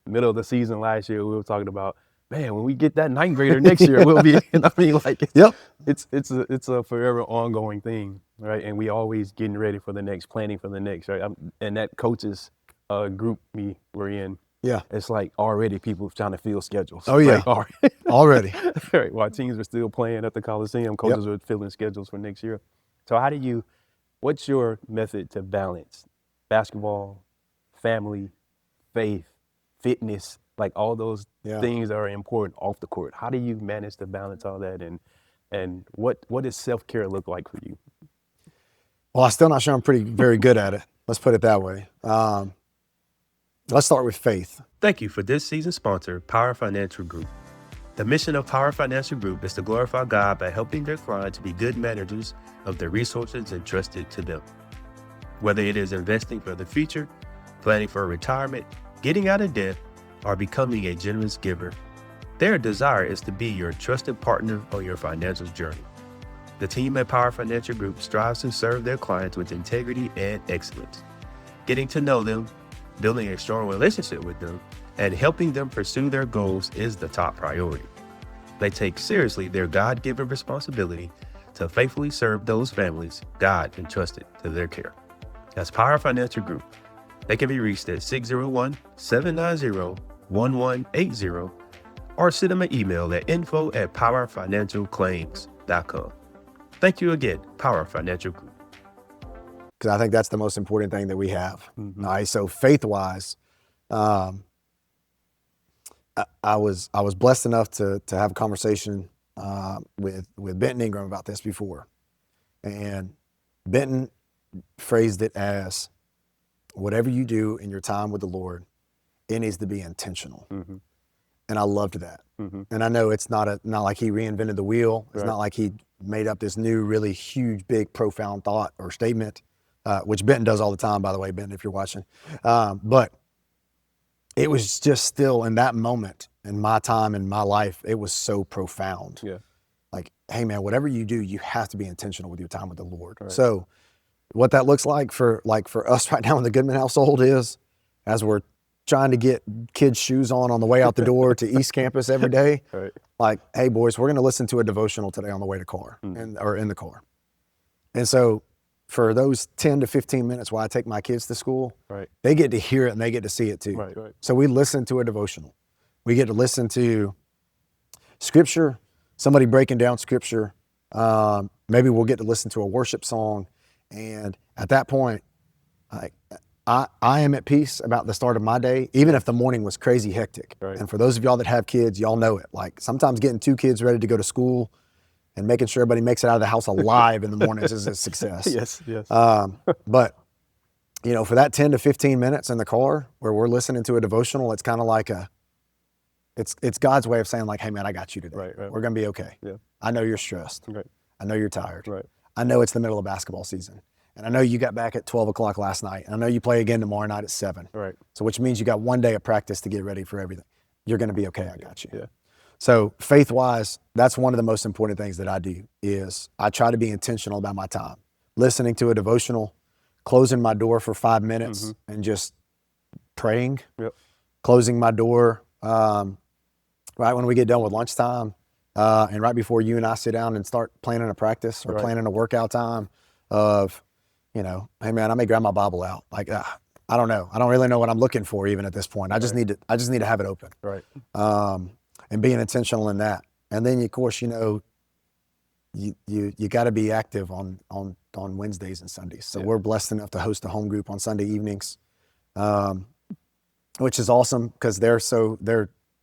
middle of the season last year, we were talking about, man, when we get that 9th grader next year, we'll be, it's a forever ongoing thing, right? And we always getting ready for the next, planning for the next, right? And that coaches group we're in, it's like already people trying to fill schedules. Oh yeah, like, already. Right. While teams are still playing at the Coliseum, coaches are filling schedules for next year. So what's your method to balance basketball, family, faith, fitness, like all those things that are important off the court? How do you manage to balance all that? And what does self-care look like for you? Well, I'm still not sure I'm very good at it. Let's put it that way. Let's start with faith. Thank you for this season's sponsor, Power Financial Group. The mission of Power Financial Group is to glorify God by helping their clients be good managers of the resources entrusted to them. Whether it is investing for the future, planning for retirement, getting out of debt, or becoming a generous giver, their desire is to be your trusted partner on your financial journey. The team at Power Financial Group strives to serve their clients with integrity and excellence. Getting to know them, building a strong relationship with them, and helping them pursue their goals is the top priority. They take seriously their God-given responsibility to faithfully serve those families God entrusted to their care. That's Power Financial Group. They can be reached at 601-790-1180 or send them an email at info@powerfinancialclaims.com. Thank you again, Power Financial Group. Because I think that's the most important thing that we have. Mm-hmm. All right. So faith-wise, I was blessed enough to have a conversation with Benton Ingram about this before, and Benton phrased it as, whatever you do in your time with the Lord, it needs to be intentional. Mm-hmm. And I loved that. Mm-hmm. And I know it's not like he reinvented the wheel. It's Right. not like he made up this new, really huge, big, profound thought or statement, which Benton does all the time, by the way, Benton, if you're watching. But it was just still in that moment in my time, in my life, it was so profound. Yeah. Like, hey man, whatever you do, you have to be intentional with your time with the Lord. Right. So what that looks like for us right now in the Goodman household is, as we're trying to get kids' shoes on the way out the door to East Campus every day, Right. like, hey boys, we're gonna listen to a devotional today on the way to car, or in the car. And so for those 10 to 15 minutes while I take my kids to school, Right. they get to hear it and they get to see it too. Right. Right. So we listen to a devotional. We get to listen to scripture, somebody breaking down scripture. Maybe we'll get to listen to a worship song. And at that point, I am at peace about the start of my day, even if the morning was crazy hectic. Right. And for those of y'all that have kids, y'all know it. Like, sometimes getting 2 kids ready to go to school and making sure everybody makes it out of the house alive in the mornings is a success. Yes. Yes. But you know, for that 10 to 15 minutes in the car where we're listening to a devotional, it's kind of like it's God's way of saying, like, hey man, I got you today. Right, right. We're gonna be okay. Yeah. I know you're stressed. Right. I know you're tired. Right. I know it's the middle of basketball season. And I know you got back at 12 o'clock last night. And I know you play again tomorrow night at 7. Right. So which means you got one day of practice to get ready for everything. You're gonna be okay, I got you. Yeah. So faith-wise, that's one of the most important things that I do is I try to be intentional about my time. Listening to a devotional, closing my door for 5 minutes and just praying, Yep. closing my door right when we get done with lunchtime, and right before you and I sit down and start planning a practice or Right. planning a workout time of, you know, hey man, I may grab my Bible out. Like, I don't know. I don't really know what I'm looking for even at this point. I just need to have it open. Right. And being intentional in that. And then of course, you know, you got to be active on Wednesdays and Sundays. So Yeah. we're blessed enough to host a home group on Sunday evenings, which is awesome because they're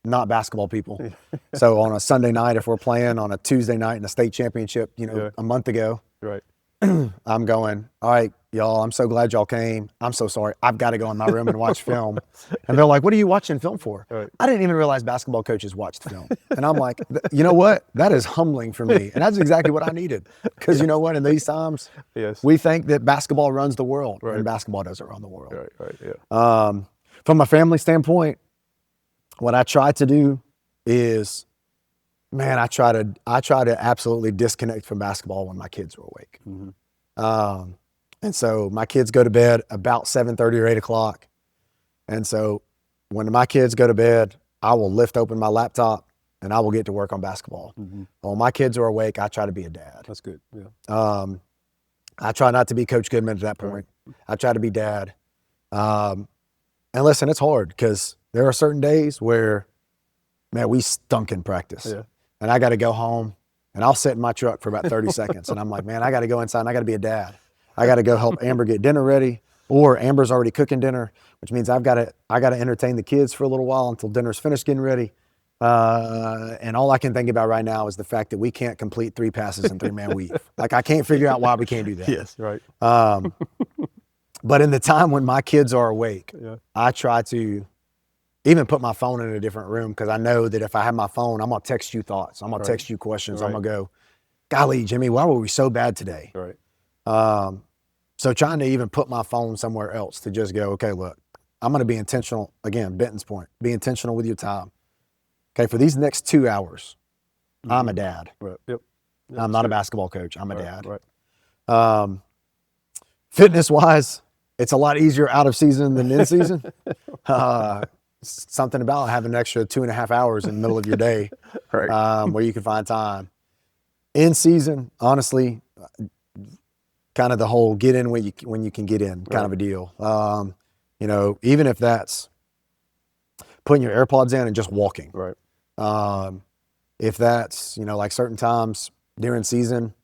not basketball people. So on a Sunday night, if we're playing on a Tuesday night in a state championship, you know, Yeah. a month ago, Right. I'm going, all right, y'all, I'm so glad y'all came. I'm so sorry. I've got to go in my room and watch film. And they're like, what are you watching film for? Right. I didn't even realize basketball coaches watched film. And I'm like, you know what? That is humbling for me. And that's exactly what I needed. Because you know what? In these times, Yes. we think that basketball runs the world. Right. And basketball doesn't run the world. Right. Right. Yeah. From a family standpoint, what I try to do is, man, I try to absolutely disconnect from basketball when my kids are awake. And so my kids go to bed about 7:30 or 8 o'clock. And so when my kids go to bed, I will lift open my laptop and I will get to work on basketball. When my kids are awake, I try to be a dad. That's good. Yeah. I try not to be Coach Goodman at that point. I try to be dad. And listen, it's hard because there are certain days where, man, we stunk in practice. Yeah. And I got to go home and I'll sit in my truck for about 30 seconds. And I'm like, man, I got to go inside and I got to be a dad. I got to go help Amber get dinner ready, or Amber's already cooking dinner, which means I got to entertain the kids for a little while until dinner's finished getting ready. And all I can think about right now is the fact that we can't complete 3 passes in 3-man weave. Like, I can't figure out why we can't do that. Yes. Right. But in the time when my kids are awake, Yeah. I try to even put my phone in a different room because I know that if I have my phone, I'm going to text you thoughts. I'm going to text you questions. I'm Right. going to go, golly, Jimmy, why were we so bad today? Right. So trying to even put my phone somewhere else to just go, okay, look, I'm going to be intentional. Again, Benton's point, be intentional with your time. Okay, for these next 2 hours, I'm a dad. Right. Yep. I'm not a basketball coach. I'm a Right. dad. Right. Fitness-wise, it's a lot easier out of season than in season. Something about having an extra 2.5 hours in the middle of your day Right. where you can find time. In season, honestly, kind of the whole get in when you can get in kind of a deal. You know, even if that's putting your AirPods in and just walking. Right. If that's, you know, like certain times during season,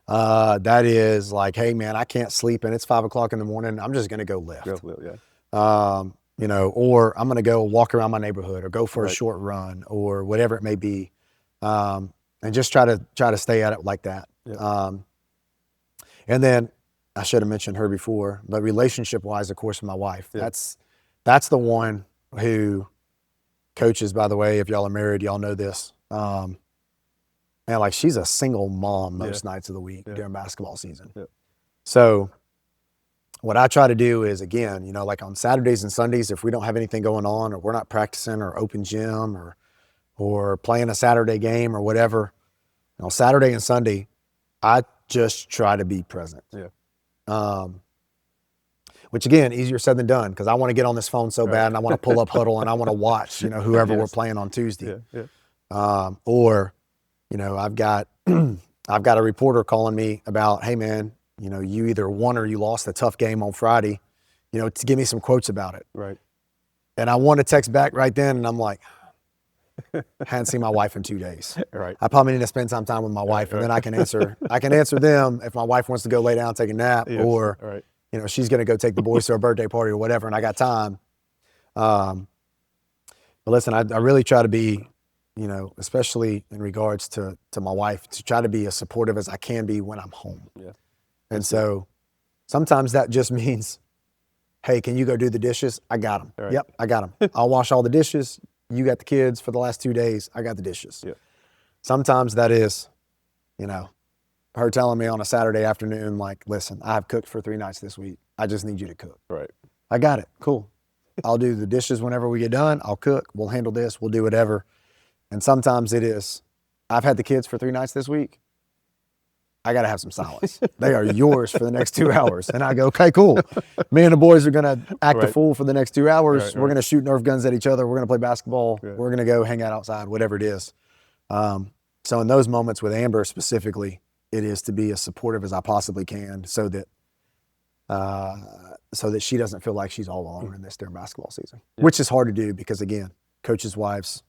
that is like, hey man, I can't sleep and it's 5 o'clock in the morning. I'm just gonna go lift. Yeah. You know, or I'm gonna go walk around my neighborhood or go for a Right. short run or whatever it may be, and just try to stay at it like that. Yeah. And then I should have mentioned her before, but relationship-wise, of course, my wife. Yeah. That's the one who coaches. By the way, if y'all are married, y'all know this. Man, like she's a single mom most nights of the week during basketball season. Yeah. So what I try to do is, again, you know, like on Saturdays and Sundays, if we don't have anything going on or we're not practicing or open gym or playing a Saturday game or whatever, on Saturday and Sunday, I just try to be present. Yeah. Which again, easier said than done because I want to get on this phone so bad and I want to pull up Huddle and I want to watch, you know, whoever we're playing on Tuesday. Or, you know, I've got a reporter calling me about, hey man, you know, you either won or you lost a tough game on Friday, you know, to give me some quotes about it. Right. And I want to text back right then and I'm like, hadn't seen my wife in 2 days. Right. I probably need to spend some time with my wife and then I can answer them if my wife wants to go lay down, take a nap, or, Right. you know, she's going to go take the boys to a birthday party or whatever, and I got time. But listen, I really try to be, you know, especially in regards to my wife, to try to be as supportive as I can be when I'm home. Yeah. And so sometimes that just means, hey, can you go do the dishes? I got them. Right. Yep, I got them. I'll wash all the dishes. You got the kids for the last 2 days. I got the dishes. Yeah. Sometimes that is, you know, her telling me on a Saturday afternoon, like, listen, I've cooked for 3 nights this week. I just need you to cook. Right. I got it. Cool. I'll do the dishes whenever we get done. I'll cook. We'll handle this. We'll do whatever. And sometimes it is, I've had the kids for 3 nights this week. I got to have some silence. They are yours for the next 2 hours. And I go, okay, cool. Me and the boys are going to act a fool for the next 2 hours. We're going to shoot Nerf guns at each other. We're going to play basketball. Yeah. We're going to go hang out outside, whatever it is. So in those moments with Amber specifically, it is to be as supportive as I possibly can so that she doesn't feel like she's all alone in this during basketball season, which is hard to do because, again, coaches' wives,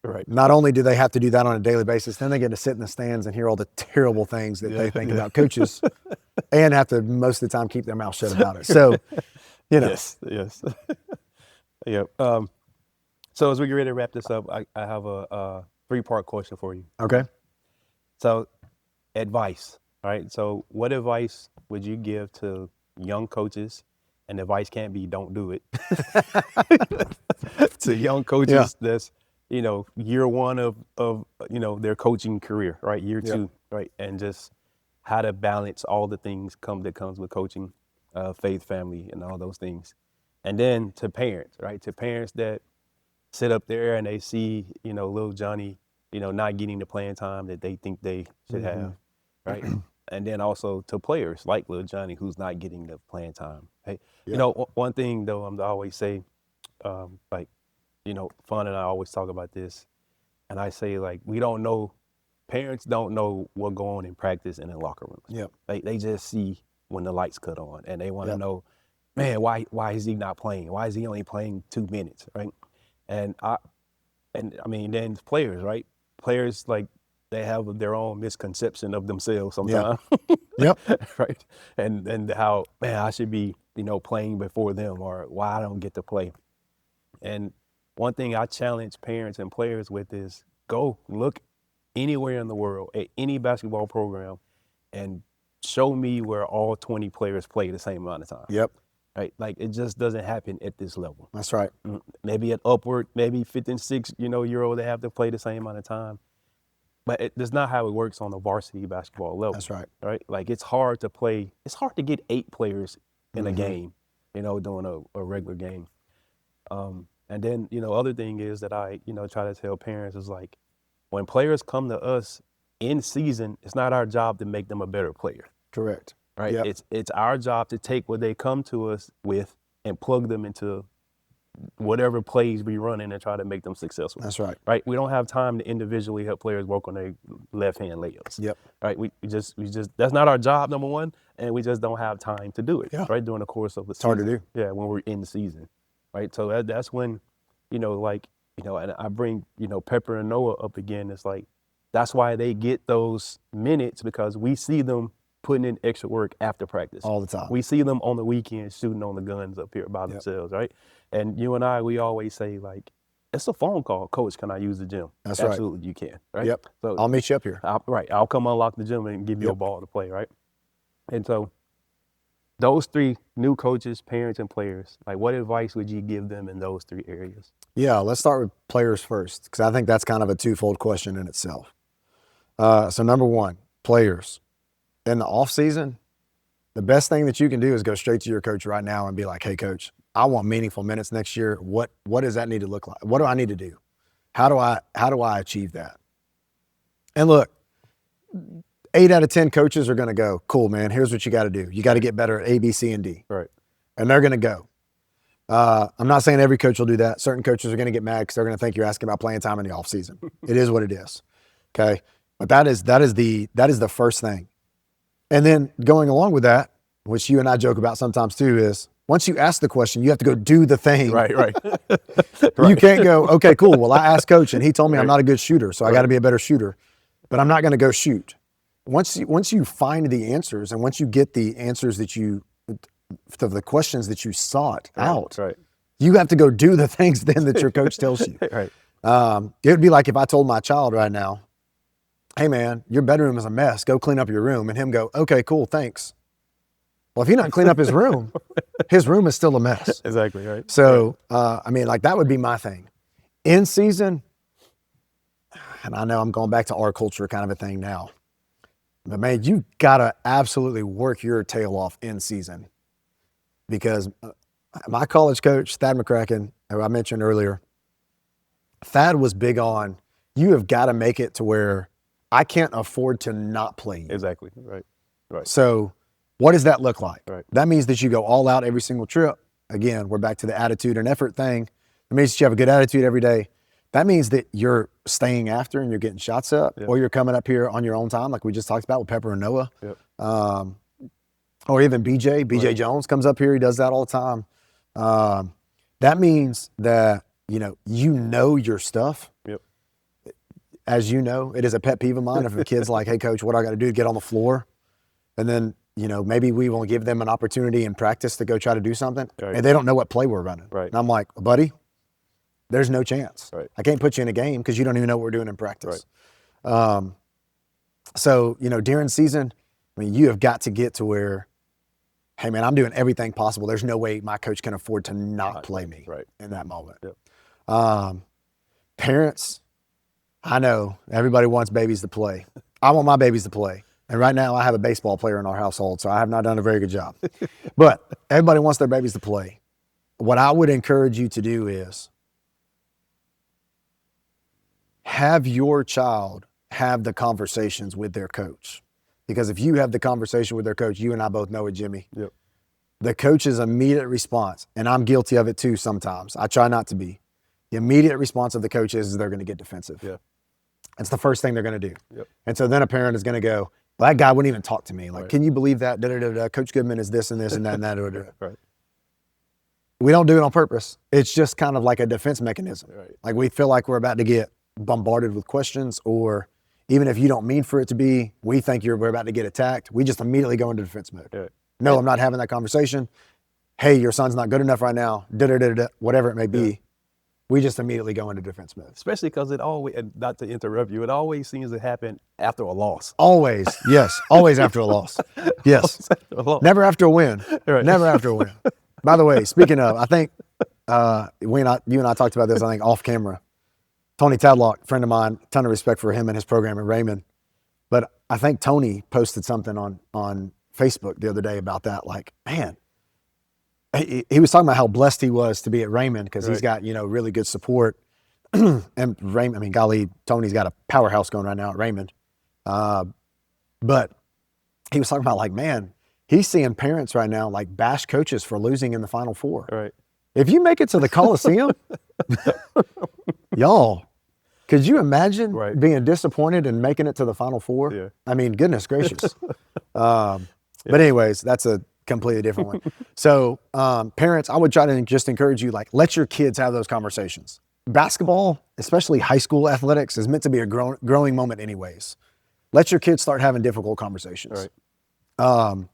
Right. not only do they have to do that on a daily basis, then they get to sit in the stands and hear all the terrible things that they think about coaches and have to most of the time keep their mouth shut about it. So, you know. Yes. Yep. So as we get ready to wrap this up, I have a 3-part question for you. Okay. So advice, right? So what advice would you give to young coaches? And the advice can't be don't do it. To young coaches that's, you know, year one of you know, their coaching career, right? Year two, right? And just how to balance all the things that comes with coaching, faith, family, and all those things. And then to parents, right? To parents that sit up there and they see, you know, little Johnny, you know, not getting the playing time that they think they should have, right? And then also to players like little Johnny who's not getting the playing time. Hey, you know, one thing though, I always say, like, you know, Fun and I always talk about this, and I say, like, parents don't know what goes on in practice and in locker rooms. Yep. They just see when the lights cut on, and they want to know, man, why is he not playing? Why is he only playing 2 minutes, right? And I mean, then players, right? Players, like, they have their own misconception of themselves sometimes. Yep. Right. And how, man, I should be, you know, playing before them, or why I don't get to play. And one thing I challenge parents and players with is go look anywhere in the world at any basketball program and show me where all 20 players play the same amount of time. Yep. Right? Like, it just doesn't happen at this level. That's right. Maybe at upward, maybe 56, year old, they have to play the same amount of time. But that's not how it works on the varsity basketball level. That's right. Right? Like, it's hard to get 8 players in a game, doing a regular game. And then, other thing is that I, try to tell parents is like, when players come to us in season, it's not our job to make them a better player. Correct. Right? Yep. It's our job to take what they come to us with and plug them into whatever plays we run in and try to make them successful. That's right. Right? We don't have time to individually help players work on their left-hand layups. Yep. Right? We just that's not our job, number one, and we just don't have time to do it. Yeah. Right? During the course of the season. It's hard to do. Yeah, when we're in the season. Right? So that's when, and I bring, Pepper and Noah up again. It's like, that's why they get those minutes, because we see them putting in extra work after practice. All the time. We see them on the weekend shooting on the guns up here by themselves, right? And you and I, we always say, like, it's a phone call. Coach, can I use the gym? That's right. Absolutely, you can, right? Yep. So I'll meet you up here. I'll come unlock the gym and give you a ball to play, right? And so those 3 new coaches, parents, and players, like, what advice would you give them in those 3 areas? Yeah, let's start with players first, because I think that's kind of a twofold question in itself. So number one, players. In the off season, the best thing that you can do is go straight to your coach right now and be like, hey, coach, I want meaningful minutes next year. What does that need to look like? What do I need to do? How do I achieve that? And look, 8 out of 10 coaches are going to go, cool, man, here's what you got to do. You got to get better at A, B, C, and D. Right. And they're going to go. I'm not saying every coach will do that. Certain coaches are going to get mad because they're going to think you're asking about playing time in the off season. It is what it is. Okay. But that is the first thing. And then going along with that, which you and I joke about sometimes too, is once you ask the question, you have to go do the thing. Right. You can't go, okay, cool. Well, I asked coach and he told me I'm not a good shooter, so I got to be a better shooter, but I'm not going to go shoot. Once you find the answers, and once you get the answers to the questions that you sought out, you have to go do the things then that your coach tells you. Right. It would be like if I told my child right now, hey man, your bedroom is a mess, go clean up your room, and him go, okay, cool, thanks. Well, if he doesn't clean up his room is still a mess. Exactly, right. So, that would be my thing. In season, and I know I'm going back to our culture kind of a thing now, but man, you gotta absolutely work your tail off in season, because my college coach, Thad McCracken, who I mentioned earlier, Thad was big on, you have got to make it to where I can't afford to not play you. Exactly, right. So what does that look like? Right. That means that you go all out every single trip. Again, we're back to the attitude and effort thing. It means that you have a good attitude every day. That means that you're staying after and you're getting shots up, or you're coming up here on your own time, like we just talked about with Pepper and Noah. Yep. Or even BJ Jones comes up here. He does that all the time. That means that, you know your stuff. Yep. As you know, it is a pet peeve of mine if a kid's like, hey, coach, what do I got to do to get on the floor? And then, maybe we won't give them an opportunity in practice to go try to do something, and they don't know what play we're running. Right. And I'm like, buddy, there's no chance. Right. I can't put you in a game because you don't even know what we're doing in practice. Right. So, during season, you have got to get to where, hey, man, I'm doing everything possible. There's no way my coach can afford to not play me in that moment. Yep. Parents, I know everybody wants babies to play. I want my babies to play. And right now I have a baseball player in our household, so I have not done a very good job. But everybody wants their babies to play. What I would encourage you to do is have your child have the conversations with their coach. Because if you have the conversation with their coach, you and I both know it, Jimmy. Yep. The coach's immediate response, and I'm guilty of it too sometimes. I try not to be. The immediate response of the coach is they're going to get defensive. Yeah. That's the first thing they're going to do. Yep. And so then a parent is going to go, well, that guy wouldn't even talk to me. Like, can you believe that? Coach Goodman is this and this and that and that. Right. We don't do it on purpose. It's just kind of like a defense mechanism. Right. Like we feel like we're about to get bombarded with questions, or even if you don't mean for it to be, we think we're about to get attacked. We just immediately go into defense mode. Right. No, I'm not having that conversation. Hey, your son's not good enough right now. Whatever it may be. we just immediately go into defense mode. Especially because it always, and not to interrupt you, it always seems to happen after a loss. Always, yes, always after a loss. Yes, After a loss. never after a win. Right. Never after a win. By the way, speaking of, I think you and I talked about this, I think off camera. Tony Tadlock, friend of mine, ton of respect for him and his program at Raymond. But I think Tony posted something on Facebook the other day about that. Like, man, he was talking about how blessed he was to be at Raymond because he's got, really good support. And Raymond, I mean, golly, Tony's got a powerhouse going right now at Raymond. But he was talking about like, man, he's seeing parents right now like bash coaches for losing in the Final Four. Right. If you make it to the Coliseum, y'all, could you imagine being disappointed and making it to the Final Four? Yeah. I mean, goodness gracious. But anyways, that's a completely different one. So parents, I would try to just encourage you, like, let your kids have those conversations. Basketball, especially high school athletics, is meant to be a growing moment anyways. Let your kids start having difficult conversations. Right.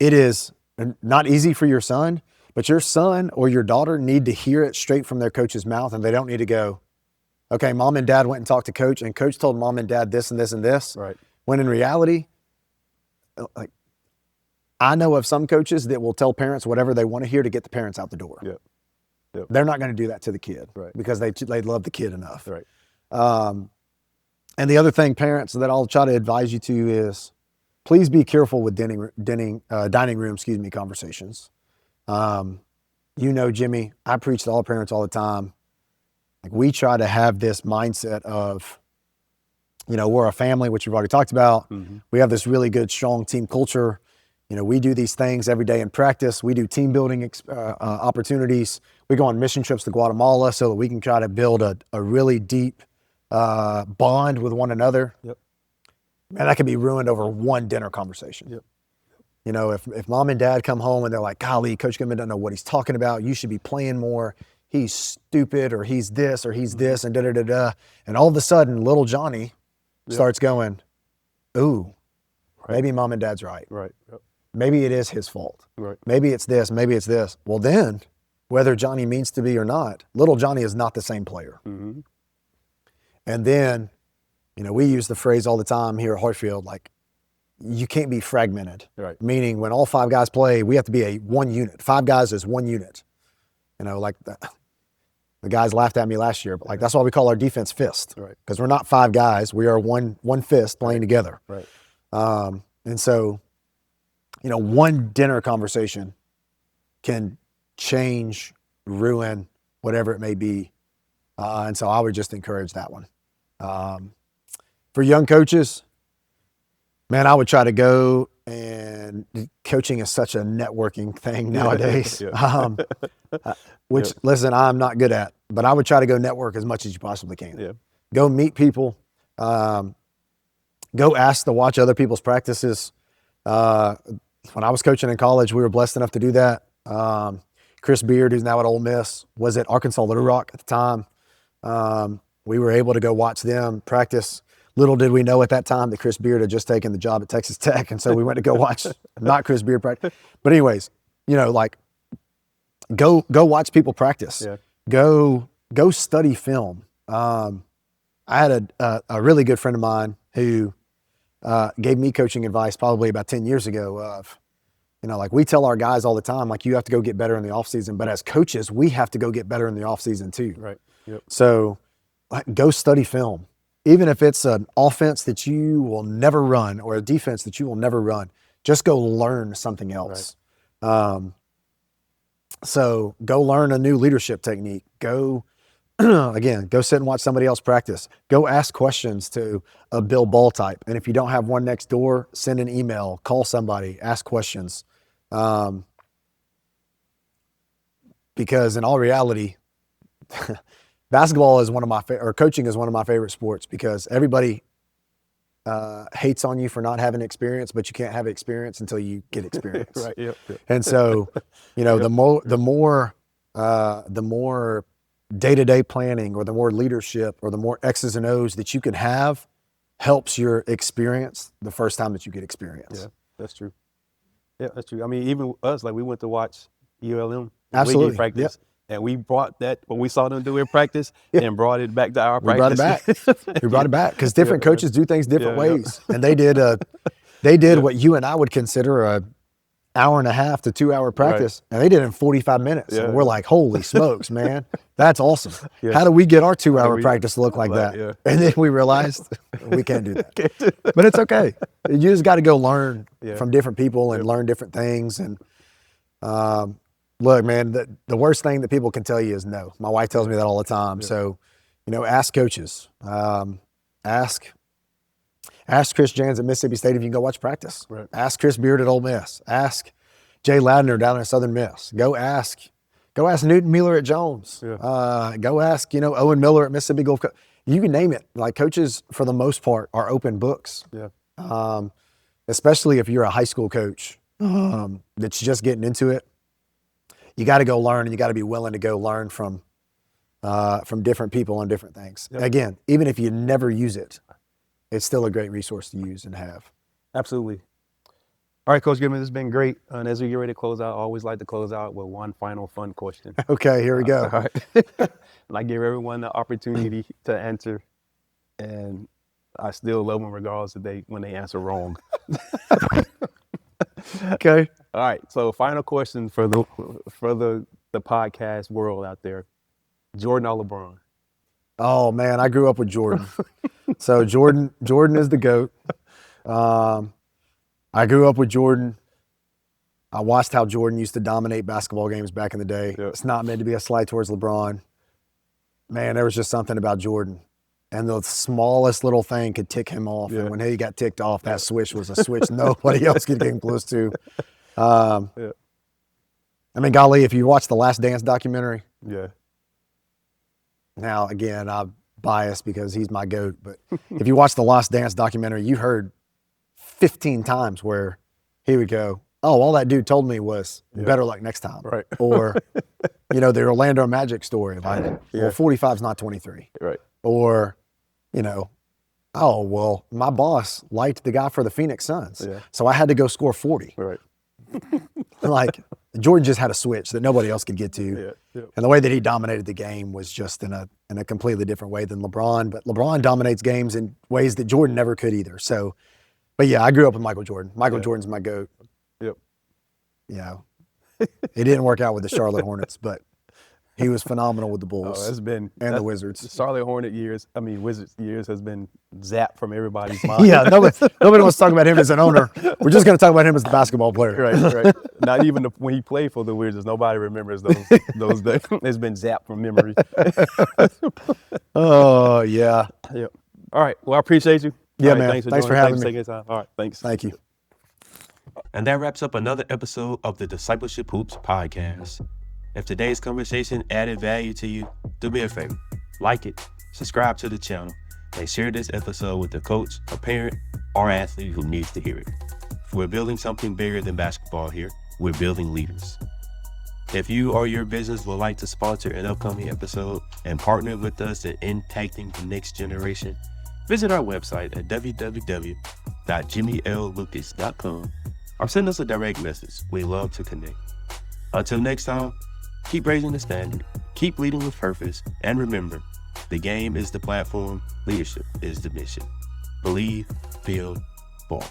It is not easy for your son, but your son or your daughter need to hear it straight from their coach's mouth, and they don't need to go, okay, mom and dad went and talked to coach, and coach told mom and dad this and this and this. Right. When in reality, like, I know of some coaches that will tell parents whatever they want to hear to get the parents out the door. Yep. They're not going to do that to the kid because they love the kid enough. Right. And the other thing, parents, that I'll try to advise you to is please be careful with dining room conversations. Jimmy, I preach to all parents all the time. Like, we try to have this mindset of, we're a family, which we've already talked about. Mm-hmm. We have this really good, strong team culture. We do these things every day in practice. We do team building opportunities. We go on mission trips to Guatemala so that we can try to build a really deep bond with one another. Yep. Man, that can be ruined over one dinner conversation. Yep. If mom and dad come home and they're like, golly, Coach Goodman doesn't know what he's talking about. You should be playing more. He's stupid, or he's this, or he's this, and da-da-da-da. And all of a sudden, little Johnny starts going, ooh, maybe mom and dad's right. Right. Yep. Maybe it is his fault. Right. Maybe it's this, maybe it's this. Well, then, whether Johnny means to be or not, little Johnny is not the same player. Mm-hmm. And then, we use the phrase all the time here at Hartfield, like, you can't be fragmented. Right. Meaning when all five guys play, we have to be one unit. Five guys is one unit. Like the guys laughed at me last year, but like that's why we call our defense fist. Right. Because we're not five guys. We are one fist playing together. Right. And so, one dinner conversation can change, ruin, whatever it may be. And so I would just encourage that one. For young coaches, man, I would try to go, and coaching is such a networking thing nowadays. Which, listen, I'm not good at, but I would try to go network as much as you possibly can. Yeah. Go meet people. Go ask to watch other people's practices. When I was coaching in college, we were blessed enough to do that. Chris Beard, who's now at Ole Miss, was at Arkansas Little Rock at the time. We were able to go watch them practice. Little did we know at that time that Chris Beard had just taken the job at Texas Tech, and so we went to go watch not Chris Beard practice. But anyways, like, go watch people practice. Yeah. Go study film. I had a really good friend of mine who gave me coaching advice probably about 10 years ago of, like, we tell our guys all the time, like, you have to go get better in the off season, but as coaches, we have to go get better in the off season too. Right. Yep. So go study film. Even if it's an offense that you will never run or a defense that you will never run, just go learn something else. Right. So go learn a new leadership technique. Go sit and watch somebody else practice. Go ask questions to a Bill Ball type. And if you don't have one next door, send an email, call somebody, ask questions. Because in all reality, basketball is one of my coaching is one of my favorite sports, because everybody hates on you for not having experience, but you can't have experience until you get experience. Right. Yep. And so, the more day-to-day planning, or the more leadership, or the more X's and O's that you can have, helps your experience the first time that you get experience. Yeah, that's true. Yeah, that's true. I mean, even us, like, we went to watch ULM Absolutely. practice, And we brought that, what we saw them do in practice, and brought it back to our We brought practice. it back. We brought it back because different coaches do things different Yeah, yeah. ways. And they did what you and I would consider a hour and a half to 2 hour practice, and they did it in 45 minutes. Yeah, and we're like, holy smokes, man, that's awesome. Yeah. How do we get our 2 hour we- practice to look like that? yeah. And then we realized we can't do that. But it's okay. You just got to go learn Yeah. from different people and learn different things. And look, man, the worst thing that people can tell you is no. My wife tells me that all the time. So, ask coaches. Ask Chris Jans at Mississippi State if you can go watch practice. Right. Ask Chris Beard at Ole Miss. Ask Jay Ladner down at Southern Miss. Go ask Newton Mueller at Jones. Yeah. Go ask, Owen Miller at Mississippi Gulf Coast. You can name it. Like, coaches, for the most part, are open books. Yeah. Especially if you're a high school coach that's just getting into it. You got to go learn, and you got to be willing to go learn from different people on different things. Yep. Again, even if you never use it, it's still a great resource to use and have. Absolutely. All right, Coach Goodman, this has been great. And as we get ready to close out, I always like to close out with one final fun question. Okay, here we go. All right. And I give everyone the opportunity to answer. And I still love them regardless when they answer wrong. Okay. All right. So final question for the podcast world out there. Jordan or LeBron? Oh man, I grew up with Jordan. So Jordan is the GOAT. I grew up with Jordan. I watched how Jordan used to dominate basketball games back in the day. Yep. It's not meant to be a slight towards LeBron. Man, there was just something about Jordan. And the smallest little thing could tick him off. Yeah. And when he got ticked off, that switch was a switch nobody else could get him close to. Yeah. I mean, golly, if you watch the Last Dance documentary, Yeah. now again, I'm biased because he's my GOAT, but if you watch the Last Dance documentary, you heard 15 times where he would go, oh, all that dude told me was better luck next time. Right. Or, the Orlando Magic story, like, well, 45 is not 23. Right. Or, oh, well, my boss liked the guy for the Phoenix Suns, Yeah. so I had to go score 40. Right. Like, Jordan just had a switch that nobody else could get to. Yeah. Yeah. And the way that he dominated the game was just in a completely different way than LeBron. But LeBron dominates games in ways that Jordan never could either. So, but yeah, I grew up with Michael Jordan. Michael Jordan's my GOAT. Yep. It didn't work out with the Charlotte Hornets, but he was phenomenal with the Bulls And the Wizards. The Charlotte Wizards years has been zapped from everybody's mind. Yeah, nobody wants to talk about him as an owner. We're just going to talk about him as the basketball player. Right. Not even when he played for the Wizards, nobody remembers those days. It's been zapped from memory. Oh, yeah. Yep. All right. Well, I appreciate you. Yeah, All right, man. Thanks for having Thanks for me. taking time. All right. Thanks. Thank you. And that wraps up another episode of the Discipleship Hoops podcast. If today's conversation added value to you, do me a favor, like it, subscribe to the channel, and share this episode with a coach, a parent, or athlete who needs to hear it. If we're building something bigger than basketball here, we're building leaders. If you or your business would like to sponsor an upcoming episode and partner with us in impacting the next generation, visit our website at www.jimmyLlucas.com or send us a direct message. We love to connect. Until next time, keep raising the standard, keep leading with purpose, and remember, the game is the platform, leadership is the mission. Believe, feel, ball.